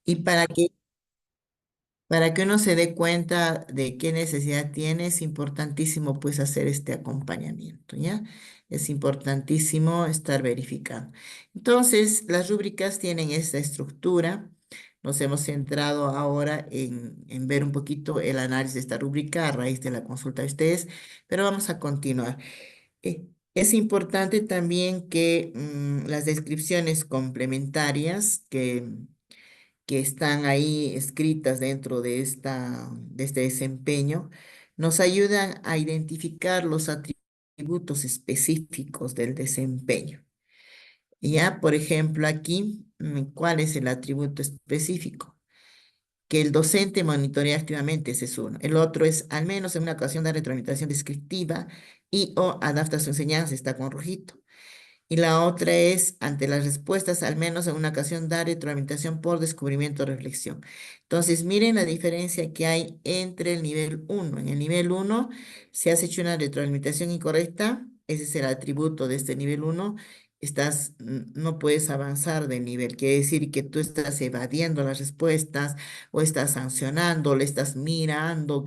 Y para que uno se dé cuenta de qué necesidad tiene, es importantísimo pues hacer este acompañamiento, ¿ya? Es importantísimo estar verificando. Entonces, las rúbricas tienen esta estructura. Nos hemos centrado ahora en ver un poquito el análisis de esta rúbrica a raíz de la consulta de ustedes, pero vamos a continuar. Es importante también que las descripciones complementarias que están ahí escritas dentro de este desempeño, nos ayudan a identificar los atributos específicos del desempeño. Ya, por ejemplo, aquí, ¿cuál es el atributo específico? Que el docente monitorea activamente, ese es uno. El otro es, al menos en una ocasión de retroalimentación descriptiva y o adapta su enseñanza, está con rojito. Y la otra es, ante las respuestas, al menos en una ocasión, dar retroalimentación por descubrimiento o reflexión. Entonces, miren la diferencia que hay entre el nivel uno. En el nivel uno, si has hecho una retroalimentación incorrecta, ese es el atributo de este nivel uno, no puedes avanzar de nivel. Quiere decir que tú estás evadiendo las respuestas o estás sancionando, le estás mirando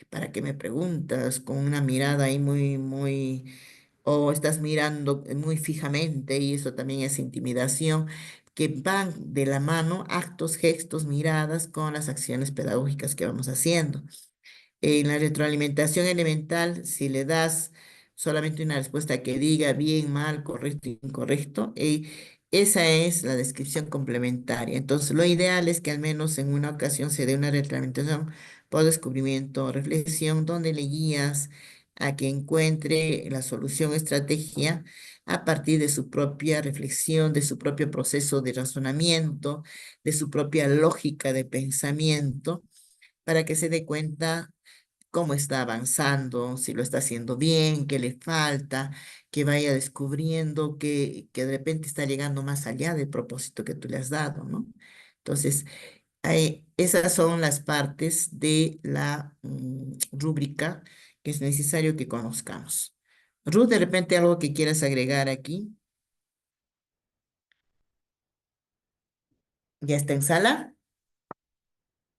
¿para qué me preguntas? Con una mirada ahí muy o estás mirando muy fijamente y eso también es intimidación, que van de la mano actos, gestos, miradas con las acciones pedagógicas que vamos haciendo. En la retroalimentación elemental, si le das solamente una respuesta que diga bien, mal, correcto, incorrecto, esa es la descripción complementaria. Entonces, lo ideal es que al menos en una ocasión se dé una retroalimentación por descubrimiento o reflexión, donde le guías a que encuentre la solución estrategia a partir de su propia reflexión, de su propio proceso de razonamiento, de su propia lógica de pensamiento, para que se dé cuenta cómo está avanzando, si lo está haciendo bien, qué le falta, que vaya descubriendo que de repente está llegando más allá del propósito que tú le has dado, ¿no? Entonces, esas son las partes de la rúbrica que es necesario que conozcamos. Ruth, de repente algo que quieras agregar aquí. ¿Ya está en sala?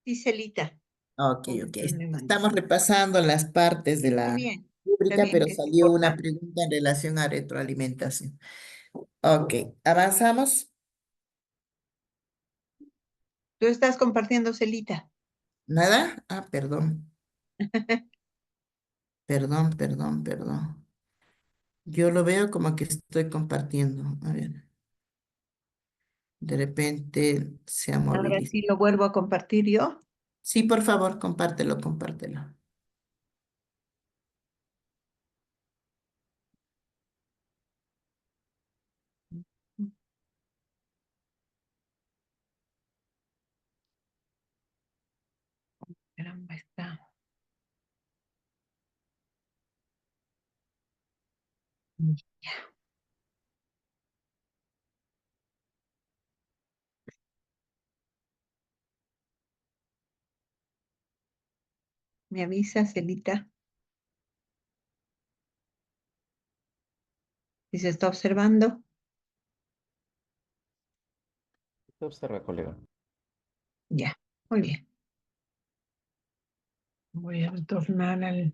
Sí, Celita, Ok, con ok. problemas. Estamos repasando las partes de la Está rúbrica, bien pero que es salió una importante. pregunta en relación a retroalimentación. Ok, avanzamos. Tú estás compartiendo, Celita. ¿Nada? Ah, perdón, perdón. Yo lo veo como que estoy compartiendo. A ver, de repente se ha Ahora movilizado. sí lo vuelvo a compartir yo. Sí, por favor, compártelo. Caramba, está. Me avisa, Celita, si se está observando. Se observa, colega. Ya, muy bien. Voy a retornar al...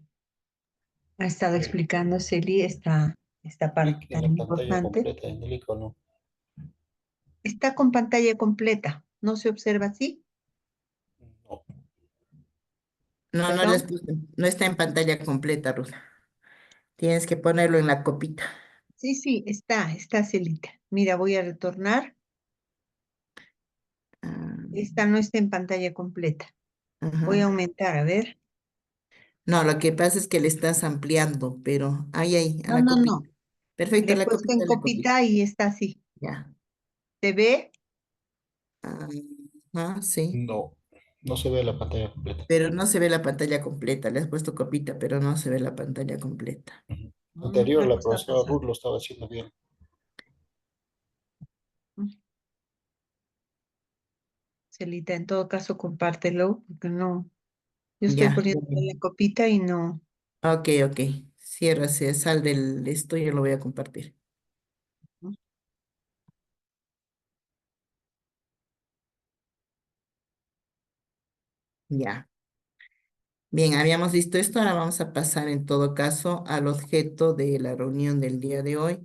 Ha estado explicando Celi esta parte Clic en tan la pantalla importante. completa en el icono. Está con pantalla completa. ¿No se observa así? No. No, ¿Perdón? no está en pantalla completa, Ruth. Tienes que ponerlo en la copita. Sí, sí, está Celita. Mira, voy a retornar. Ah, Esta no está en pantalla completa. Voy a ajá. aumentar, a ver. No, lo que pasa es que le estás ampliando, pero ahí, a No, la no, copita. no. Perfecto, Le a he puesto en a la copita. copita y está así. Ya. ¿Se ve? Ah, sí. No. No se ve la pantalla completa. Pero no se ve la pantalla completa. Le has puesto copita, pero no se ve la pantalla completa. Ujú. Anterior, Algo la está profesora Ruth pasando. lo estaba haciendo bien. Celita, en todo caso, compártelo, porque no. Yo estoy Ya. poniendo la copita y no. Ok. Cierra, sal del esto y yo lo voy a compartir. Ya. Bien, habíamos visto esto, ahora vamos a pasar en todo caso al objeto de la reunión del día de hoy,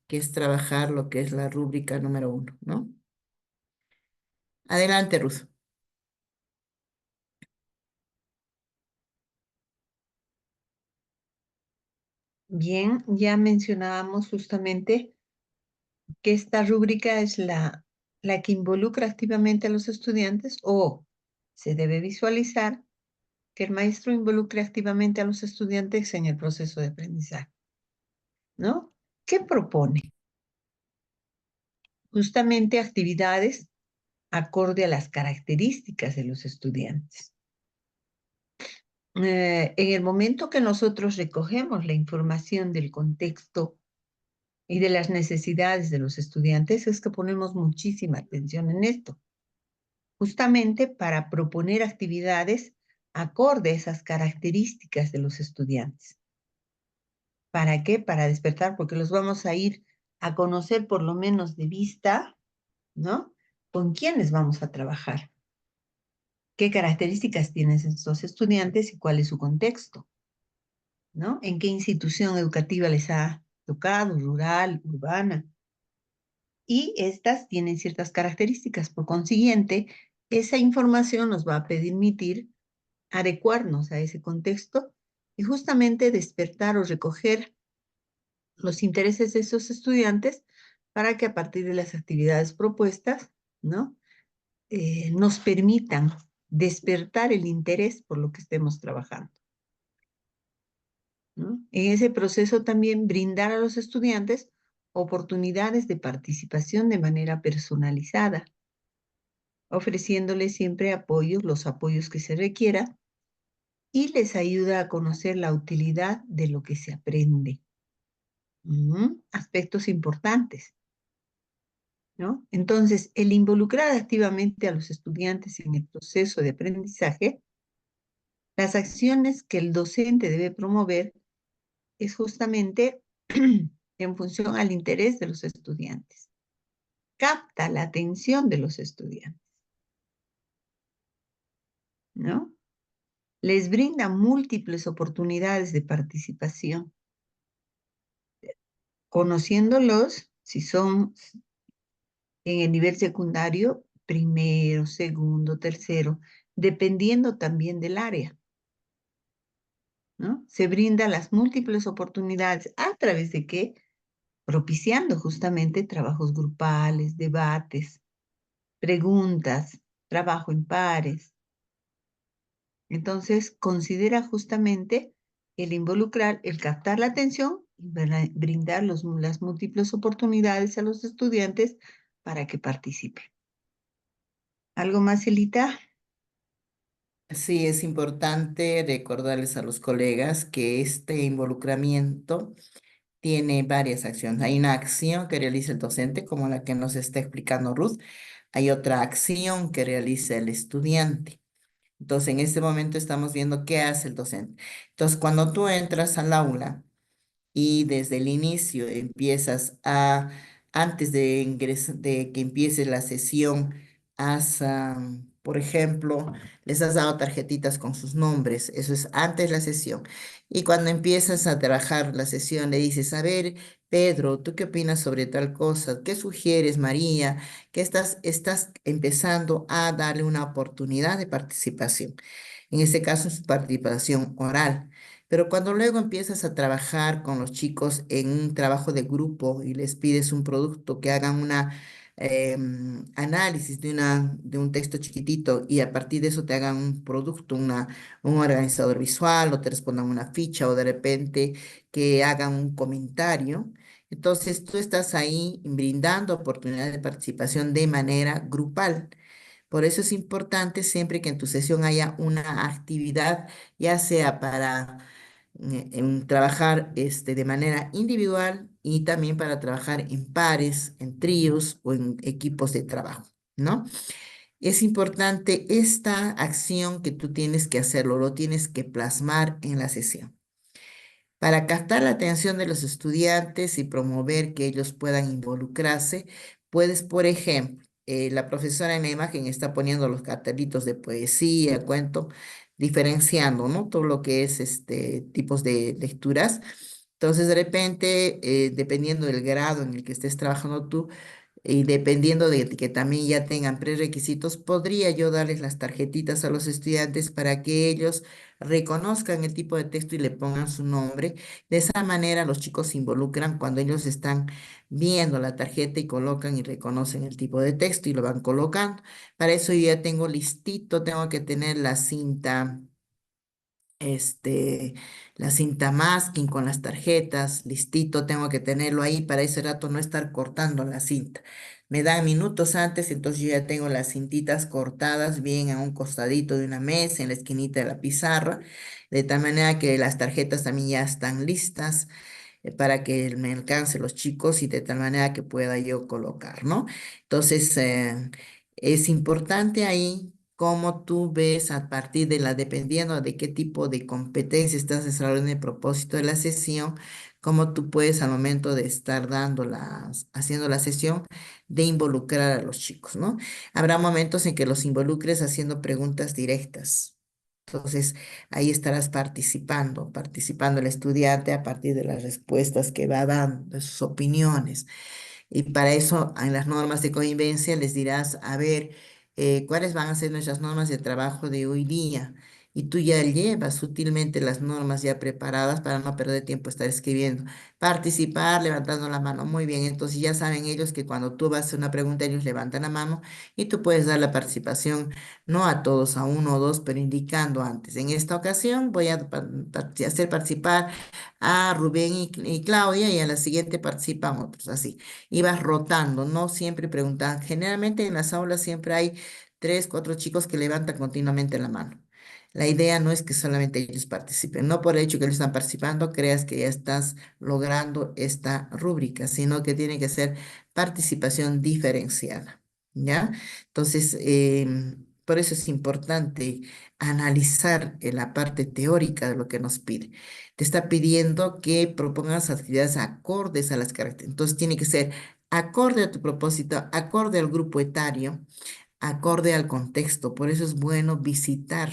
que es trabajar lo que es la rúbrica número 1, ¿no? Adelante, Ruth. Bien, ya mencionábamos justamente que esta rúbrica es la que involucra activamente a los estudiantes o se debe visualizar que el maestro involucre activamente a los estudiantes en el proceso de aprendizaje, ¿no? ¿Qué propone? Justamente actividades acorde a las características de los estudiantes. En el momento que nosotros recogemos la información del contexto y de las necesidades de los estudiantes, es que ponemos muchísima atención en esto, justamente para proponer actividades acorde a esas características de los estudiantes. ¿Para qué? Para despertar, porque los vamos a ir a conocer por lo menos de vista, ¿no? ¿Con quiénes vamos a trabajar? ¿Qué características tienen estos estudiantes y cuál es su contexto? ¿No? ¿En qué institución educativa les ha tocado, rural, urbana? Y estas tienen ciertas características. Por consiguiente, esa información nos va a permitir adecuarnos a ese contexto y justamente despertar o recoger los intereses de esos estudiantes para que a partir de las actividades propuestas, ¿no? Nos permitan despertar el interés por lo que estemos trabajando, ¿no? En ese proceso también brindar a los estudiantes oportunidades de participación de manera personalizada, ofreciéndoles siempre apoyos, los apoyos que se requiera, y les ayuda a conocer la utilidad de lo que se aprende. Aspectos importantes, ¿no? Entonces, el involucrar activamente a los estudiantes en el proceso de aprendizaje, las acciones que el docente debe promover es justamente en función al interés de los estudiantes. Capta la atención de los estudiantes, ¿no? Les brinda múltiples oportunidades de participación, conociéndolos, si son en el nivel secundario, primero, segundo, tercero, dependiendo también del área, ¿no? Se brindan las múltiples oportunidades a través de qué? Propiciando justamente trabajos grupales, debates, preguntas, trabajo en pares. Entonces, considera justamente el involucrar, el captar la atención y brindar las múltiples oportunidades a los estudiantes para que participen. ¿Algo más, Elita? Sí, es importante recordarles a los colegas que este involucramiento tiene varias acciones. Hay una acción que realiza el docente, como la que nos está explicando Ruth. Hay otra acción que realiza el estudiante. Entonces, en este momento estamos viendo qué hace el docente. Entonces, cuando tú entras al aula y desde el inicio antes de que empiece la sesión, por ejemplo, les has dado tarjetitas con sus nombres, eso es antes de la sesión. Y cuando empiezas a trabajar la sesión, le dices, a ver, Pedro, ¿tú qué opinas sobre tal cosa? ¿Qué sugieres, María? Que estás empezando a darle una oportunidad de participación. En este caso es participación oral. Pero cuando luego empiezas a trabajar con los chicos en un trabajo de grupo y les pides un producto, que hagan una análisis de un texto chiquitito y a partir de eso te hagan un producto, un organizador visual o te respondan una ficha o de repente que hagan un comentario. Entonces tú estás ahí brindando oportunidades de participación de manera grupal. Por eso es importante siempre que en tu sesión haya una actividad, ya sea para trabajar de manera individual y también para trabajar en pares, en tríos o en equipos de trabajo, ¿no? Es importante esta acción que tú tienes que hacerlo, lo tienes que plasmar en la sesión. Para captar la atención de los estudiantes y promover que ellos puedan involucrarse, puedes, por ejemplo, la profesora en la imagen está poniendo los cartelitos de poesía, cuento, diferenciando, ¿no? Todo lo que es tipos de lecturas. Entonces, de repente, dependiendo del grado en el que estés trabajando tú, y dependiendo de que también ya tengan prerequisitos, podría yo darles las tarjetitas a los estudiantes para que ellos reconozcan el tipo de texto y le pongan su nombre. De esa manera los chicos se involucran cuando ellos están viendo la tarjeta y colocan y reconocen el tipo de texto y lo van colocando. Para eso yo ya tengo listito, tengo que tener la cinta este, la cinta masking con las tarjetas, listito, tengo que tenerlo ahí para ese rato no estar cortando la cinta. Me dan minutos antes, entonces yo ya tengo las cintitas cortadas bien a un costadito de una mesa, en la esquinita de la pizarra, de tal manera que las tarjetas también ya están listas para que me alcance los chicos y de tal manera que pueda yo colocar, ¿no? Entonces, es importante ahí cómo tú ves a partir de dependiendo de qué tipo de competencia estás desarrollando el propósito de la sesión, cómo tú puedes al momento de estar haciendo la sesión, de involucrar a los chicos, ¿no? Habrá momentos en que los involucres haciendo preguntas directas. Entonces, ahí estarás participando el estudiante a partir de las respuestas que va dando, de sus opiniones. Y para eso, en las normas de convivencia les dirás, a ver, cuáles van a ser nuestras normas de trabajo de hoy día. Y tú ya llevas sutilmente las normas ya preparadas para no perder tiempo estar escribiendo. Participar, levantando la mano. Muy bien, entonces ya saben ellos que cuando tú vas a hacer una pregunta, ellos levantan la mano y tú puedes dar la participación, no a todos, a uno o dos, pero indicando antes. En esta ocasión voy a hacer participar a Rubén y Claudia y a la siguiente participan otros, así y vas rotando, no siempre preguntan. Generalmente en las aulas siempre hay tres, cuatro chicos que levantan continuamente la mano. La idea no es que solamente ellos participen, no por el hecho que ellos están participando, creas que ya estás logrando esta rúbrica, sino que tiene que ser participación diferenciada, ¿ya? Entonces, por eso es importante analizar en la parte teórica de lo que nos pide. Te está pidiendo que propongas actividades acordes a las características. Entonces tiene que ser acorde a tu propósito, acorde al grupo etario, acorde al contexto. Por eso es bueno visitar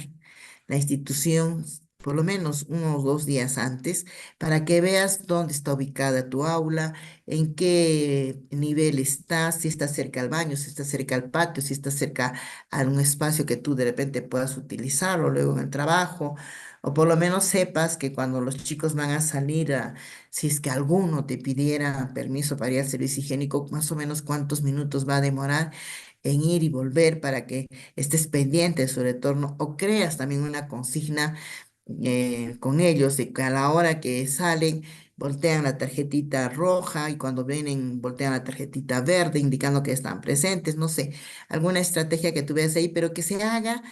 la institución por lo menos 1 o 2 días antes para que veas dónde está ubicada tu aula, en qué nivel está, si está cerca al baño, si está cerca al patio, si está cerca a un espacio que tú de repente puedas utilizarlo luego en el trabajo. O por lo menos sepas que cuando los chicos van a salir, si es que alguno te pidiera permiso para ir al servicio higiénico, más o menos cuántos minutos va a demorar en ir y volver para que estés pendiente de su retorno o creas también una consigna con ellos de que a la hora que salen voltean la tarjetita roja y cuando vienen voltean la tarjetita verde indicando que están presentes, no sé, alguna estrategia que tú veas ahí, pero que se haga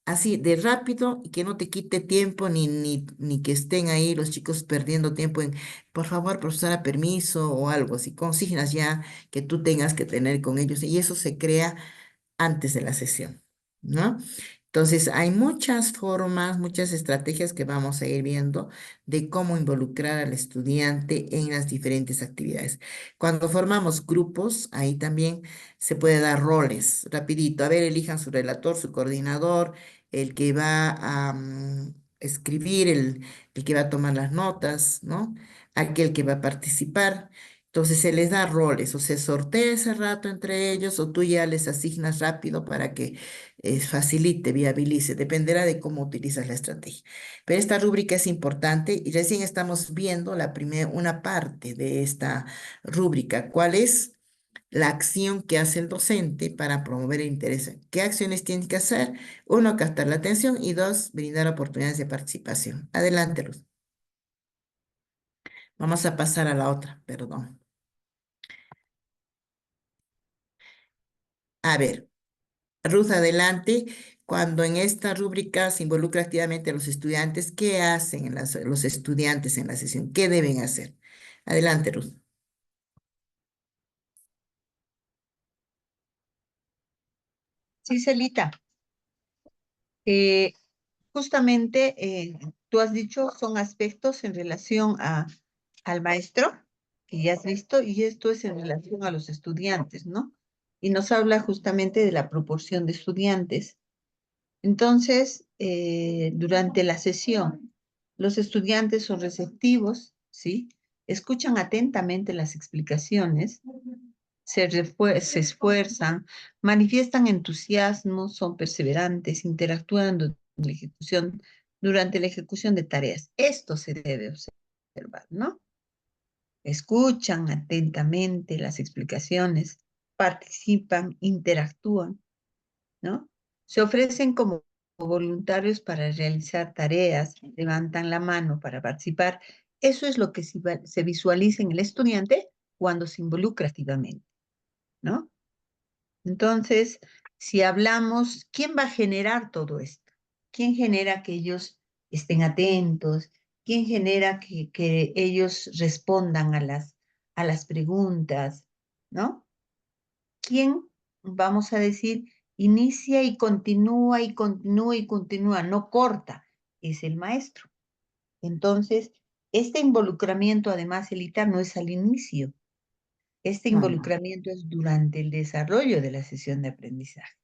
así de rápido y que no te quite tiempo ni que estén ahí los chicos perdiendo tiempo en, por favor, profesora, permiso o algo así, consignas ya que tú tengas que tener con ellos y eso se crea antes de la sesión, ¿no? Entonces, hay muchas formas, muchas estrategias que vamos a ir viendo de cómo involucrar al estudiante en las diferentes actividades. Cuando formamos grupos, ahí también se puede dar roles, rapidito. A ver, elijan su relator, su coordinador, el que va a escribir, el que va a tomar las notas, ¿no? Aquel que va a participar. Entonces se les da roles o se sortea ese rato entre ellos o tú ya les asignas rápido para que facilite, viabilice, dependerá de cómo utilizas la estrategia. Pero esta rúbrica es importante y recién estamos viendo una parte de esta rúbrica. ¿Cuál es la acción que hace el docente para promover el interés? ¿Qué acciones tiene que hacer? Uno, captar la atención y dos, brindar oportunidades de participación. Adelante, Ruth. Vamos a pasar a la otra, perdón. A ver. Ruth, adelante. Cuando en esta rúbrica se involucra activamente a los estudiantes, ¿qué hacen los estudiantes en la sesión? ¿Qué deben hacer? Adelante, Ruth. Sí, Celita. Eh, Justamente tú has dicho son aspectos en relación al maestro que ya has visto y esto es en relación a los estudiantes, ¿no? y nos habla justamente de la proporción de estudiantes. Entonces, durante la sesión, los estudiantes son receptivos, ¿sí? Escuchan atentamente las explicaciones, se esfuerzan, manifiestan entusiasmo, son perseverantes, interactúan durante la ejecución de tareas. Esto se debe observar, ¿no? Escuchan atentamente las explicaciones, participan, interactúan, ¿no? Se ofrecen como voluntarios para realizar tareas, levantan la mano para participar. Eso es lo que se visualiza en el estudiante cuando se involucra activamente, ¿no? Entonces, si hablamos, ¿quién va a generar todo esto? ¿Quién genera que ellos estén atentos? ¿Quién genera que ellos respondan a las preguntas? ¿No? ¿Quién, vamos a decir, inicia y continúa y continúa y continúa, no corta? Es el maestro. Entonces, este involucramiento, además, Elita, no es al inicio. Este Ajá. involucramiento es durante el desarrollo de la sesión de aprendizaje,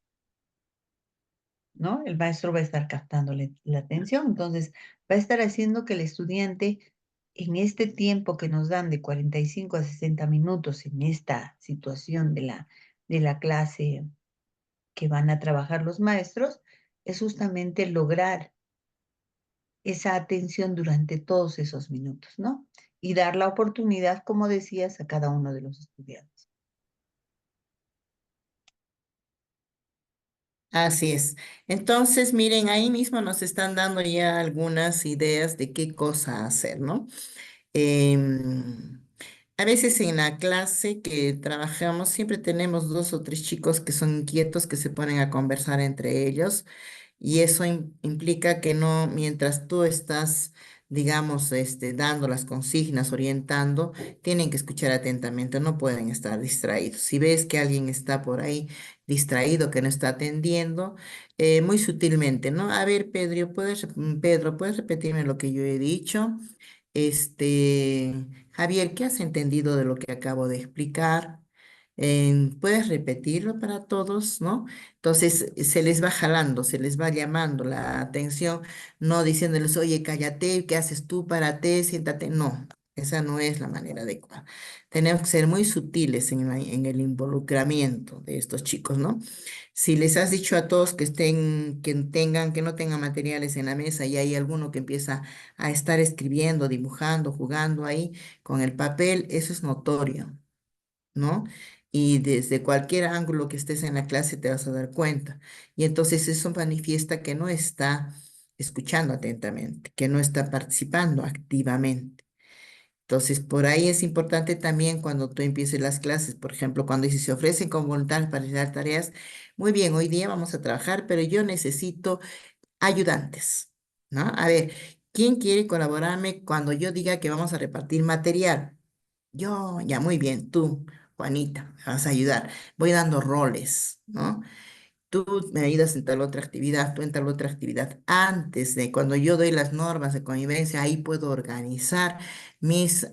¿no? El maestro va a estar captándole la atención, entonces va a estar haciendo que el estudiante, en este tiempo que nos dan de 45 a 60 minutos en esta situación de la clase que van a trabajar los maestros, es justamente lograr esa atención durante todos esos minutos, ¿no? Y dar la oportunidad, como decías, a cada uno de los estudiantes. Así es. Entonces, miren, ahí mismo nos están dando ya algunas ideas de qué cosa hacer, ¿no? Em, a veces en la clase que trabajamos siempre tenemos dos o tres chicos que son inquietos, que se ponen a conversar entre ellos. Y eso implica que no, mientras tú estás, digamos, dando las consignas, orientando, tienen que escuchar atentamente, no pueden estar distraídos. Si ves que alguien está por ahí distraído, que no está atendiendo, muy sutilmente, ¿no? A ver, Pedro, ¿puedes repetirme lo que yo he dicho? Javier, ¿qué has entendido de lo que acabo de explicar? ¿Puedes repetirlo para todos, no? Entonces se les va jalando, se les va llamando la atención, no diciéndoles, oye, cállate, ¿qué haces tú? Párate, siéntate. No, esa no es la manera adecuada. Tenemos que ser muy sutiles en el involucramiento de estos chicos, ¿no? Si les has dicho a todos que estén, que no tengan materiales en la mesa y hay alguno que empieza a estar escribiendo, dibujando, jugando ahí con el papel, eso es notorio, ¿no? Y desde cualquier ángulo que estés en la clase te vas a dar cuenta. Y entonces eso manifiesta que no está escuchando atentamente, que no está participando activamente. Entonces, por ahí es importante también cuando tú empieces las clases, por ejemplo, cuando dice, se ofrecen con voluntad para realizar tareas, muy bien, hoy día vamos a trabajar, pero yo necesito ayudantes, ¿no? A ver, ¿quién quiere colaborarme cuando yo diga que vamos a repartir material? Yo, ya muy bien, tú, Juanita, me vas a ayudar. Voy dando roles, ¿no? Tú me ayudas en tal otra actividad, tú en tal otra actividad. Antes de cuando yo doy las normas de convivencia, ahí puedo organizar mis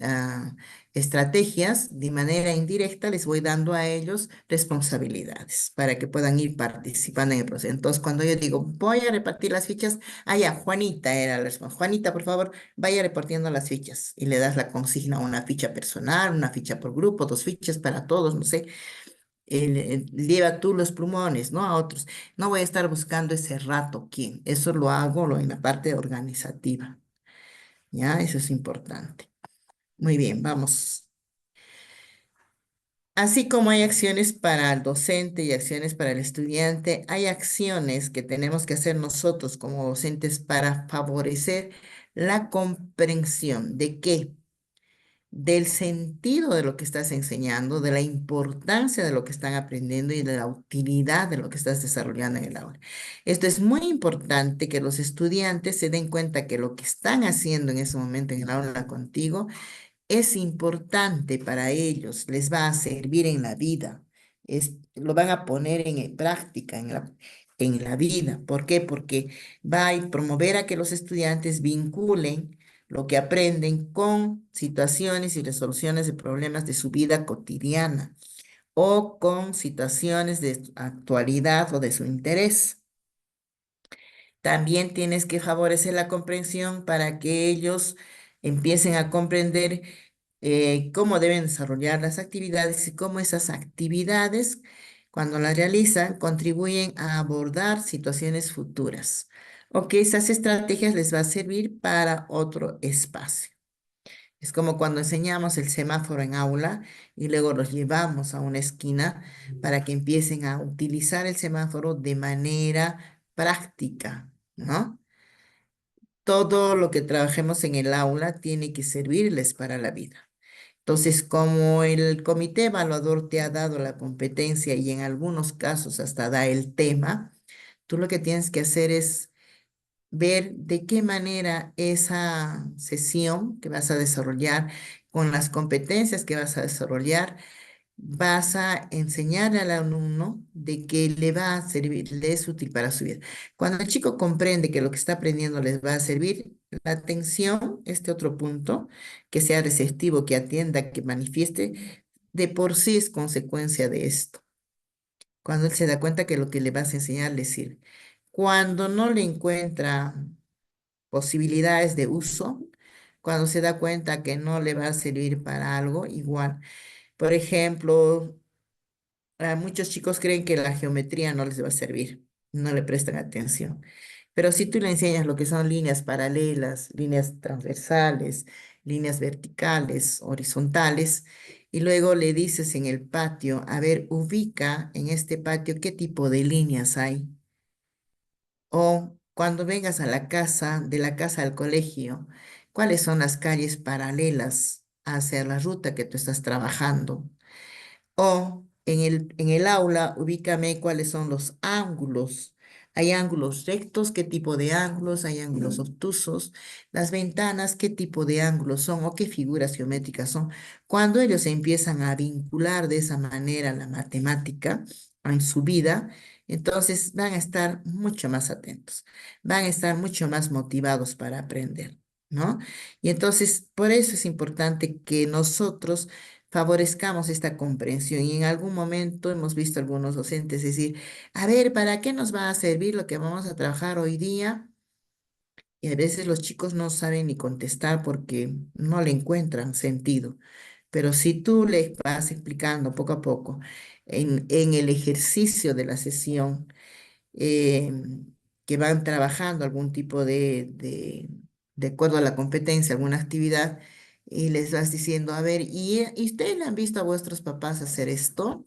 estrategias de manera indirecta, les voy dando a ellos responsabilidades para que puedan ir participando en el proceso. Entonces, cuando yo digo, voy a repartir las fichas, ya, Juanita era la responsable. Juanita, por favor, vaya repartiendo las fichas y le das la consigna, una ficha personal, una ficha por grupo, dos fichas para todos, no sé, lleva tú los plumones, ¿no? A otros. No voy a estar buscando ese rato quién. Eso lo hago en la parte organizativa. ¿Ya? Eso es importante. Muy bien, vamos. Así como hay acciones para el docente y acciones para el estudiante, hay acciones que tenemos que hacer nosotros como docentes para favorecer la comprensión de qué, del sentido de lo que estás enseñando, de la importancia de lo que están aprendiendo y de la utilidad de lo que estás desarrollando en el aula. Esto es muy importante que los estudiantes se den cuenta que lo que están haciendo en ese momento en el aula contigo es importante para ellos, les va a servir en la vida, lo van a poner en práctica en la vida. ¿Por qué? Porque va a promover a que los estudiantes vinculen lo que aprenden con situaciones y resoluciones de problemas de su vida cotidiana. o con situaciones de su actualidad o de su interés. También tienes que favorecer la comprensión para que ellos empiecen a comprender cómo deben desarrollar las actividades y cómo esas actividades, cuando las realizan, contribuyen a abordar situaciones futuras o que esas estrategias les va a servir para otro espacio. Es como cuando enseñamos el semáforo en aula y luego los llevamos a una esquina para que empiecen a utilizar el semáforo de manera práctica, ¿no? Todo lo que trabajemos en el aula tiene que servirles para la vida. Entonces, como el comité evaluador te ha dado la competencia y en algunos casos hasta da el tema, tú lo que tienes que hacer es ver de qué manera esa sesión que vas a desarrollar, con las competencias que vas a desarrollar, vas a enseñar al alumno de que le va a servir, le es útil para su vida. Cuando el chico comprende que lo que está aprendiendo les va a servir, la atención, este otro punto, que sea receptivo, que atienda, que manifieste, de por sí es consecuencia de esto. Cuando él se da cuenta que lo que le vas a enseñar le sirve. Cuando no le encuentra posibilidades de uso, cuando se da cuenta que no le va a servir para algo, igual. Por ejemplo, muchos chicos creen que la geometría no les va a servir, no le prestan atención. Pero si tú le enseñas lo que son líneas paralelas, líneas transversales, líneas verticales, horizontales, y luego le dices en el patio, a ver, ubica en este patio qué tipo de líneas hay. O cuando vengas a la casa, de la casa al colegio, ¿cuáles son las calles paralelas hacia la ruta que tú estás trabajando? O en el aula, ubícame cuáles son los ángulos. ¿Hay ángulos rectos? ¿Qué tipo de ángulos? ¿Hay ángulos obtusos? Las ventanas, ¿qué tipo de ángulos son o qué figuras geométricas son? Cuando ellos empiezan a vincular de esa manera la matemática en su vida, entonces van a estar mucho más atentos, van a estar mucho más motivados para aprender, ¿no? Y entonces, por eso es importante que nosotros favorezcamos esta comprensión. Y en algún momento hemos visto algunos docentes decir, a ver, ¿para qué nos va a servir lo que vamos a trabajar hoy día? Y a veces los chicos no saben ni contestar porque no le encuentran sentido. Pero si tú le vas explicando poco a poco en el ejercicio de la sesión, eh, que van trabajando algún tipo de acuerdo a la competencia, alguna actividad, y les vas diciendo, a ver, ¿y ustedes le han visto a vuestros papás hacer esto?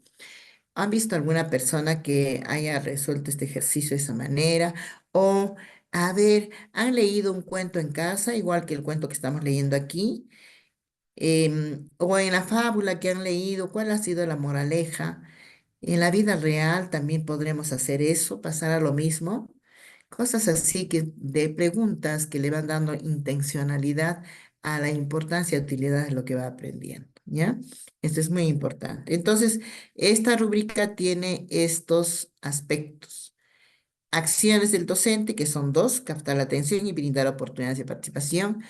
¿Han visto alguna persona que haya resuelto este ejercicio de esa manera? O, a ver, ¿han leído un cuento en casa, igual que el cuento que estamos leyendo aquí? O en la fábula que han leído, ¿cuál ha sido la moraleja? En la vida real también podremos hacer eso, pasar a lo mismo. Cosas así que de preguntas que le van dando intencionalidad a la importancia y utilidad de lo que va aprendiendo, ¿ya? Esto es muy importante. Entonces, esta rúbrica tiene estos aspectos. Acciones del docente, que son dos: captar la atención y brindar oportunidades de participación.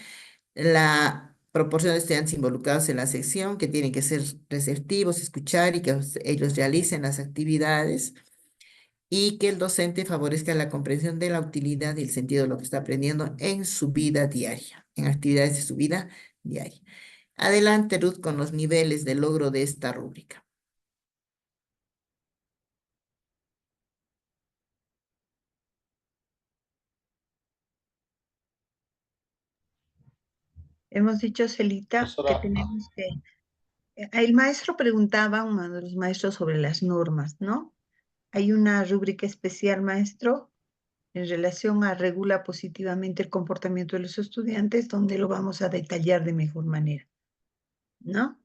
La proporción de estudiantes involucrados en la sección, que tienen que ser receptivos, escuchar y que ellos realicen las actividades, y que el docente favorezca la comprensión de la utilidad y el sentido de lo que está aprendiendo en su vida diaria, en actividades de su vida diaria. Adelante, Ruth, con los niveles de logro de esta rúbrica. Hemos dicho, Celita, que Profesora, tenemos que... El maestro preguntaba, uno de los maestros, sobre las normas, ¿no? Hay una rúbrica especial, maestro, en relación a regula positivamente el comportamiento de los estudiantes, donde lo vamos a detallar de mejor manera, ¿no?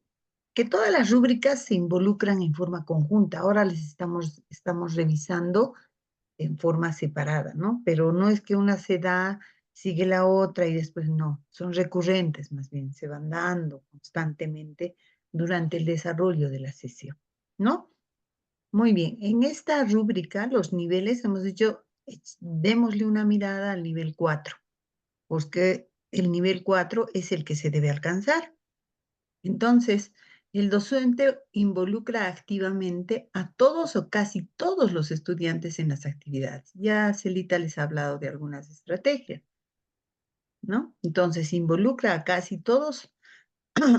Que todas las rúbricas se involucran en forma conjunta. Ahora les estamos revisando en forma separada, ¿no? Pero no es que una se da, sigue la otra y después no. Son recurrentes, más bien, se van dando constantemente durante el desarrollo de la sesión, ¿no? Muy bien, en esta rúbrica, los niveles, hemos dicho, démosle una mirada al nivel 4, porque el nivel 4 es el que se debe alcanzar. Entonces, El docente involucra activamente a todos o casi todos los estudiantes en las actividades. Ya Celita les ha hablado de algunas estrategias, ¿no? Entonces, involucra a casi todos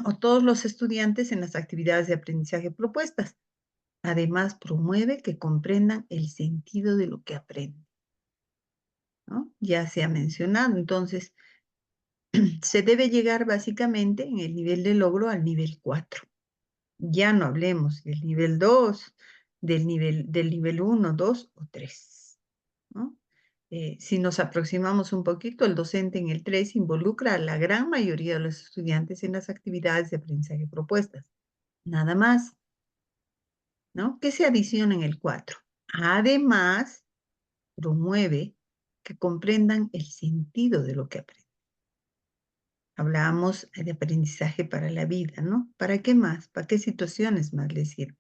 o todos los estudiantes en las actividades de aprendizaje propuestas. Además, promueve que comprendan el sentido de lo que aprenden, ¿no? Ya se ha mencionado, entonces, se debe llegar básicamente en el nivel de logro al nivel 4. Ya no hablemos del nivel 2, del nivel 1, 2 o 3, ¿no? Si nos aproximamos un poquito, el docente en el 3 involucra a la gran mayoría de los estudiantes en las actividades de aprendizaje propuestas. Nada más, ¿no? ¿Qué se adiciona en el 4? Además, promueve que comprendan el sentido de lo que aprenden. Hablábamos de aprendizaje para la vida, ¿no? ¿Para qué más? ¿Para qué situaciones más les sirve?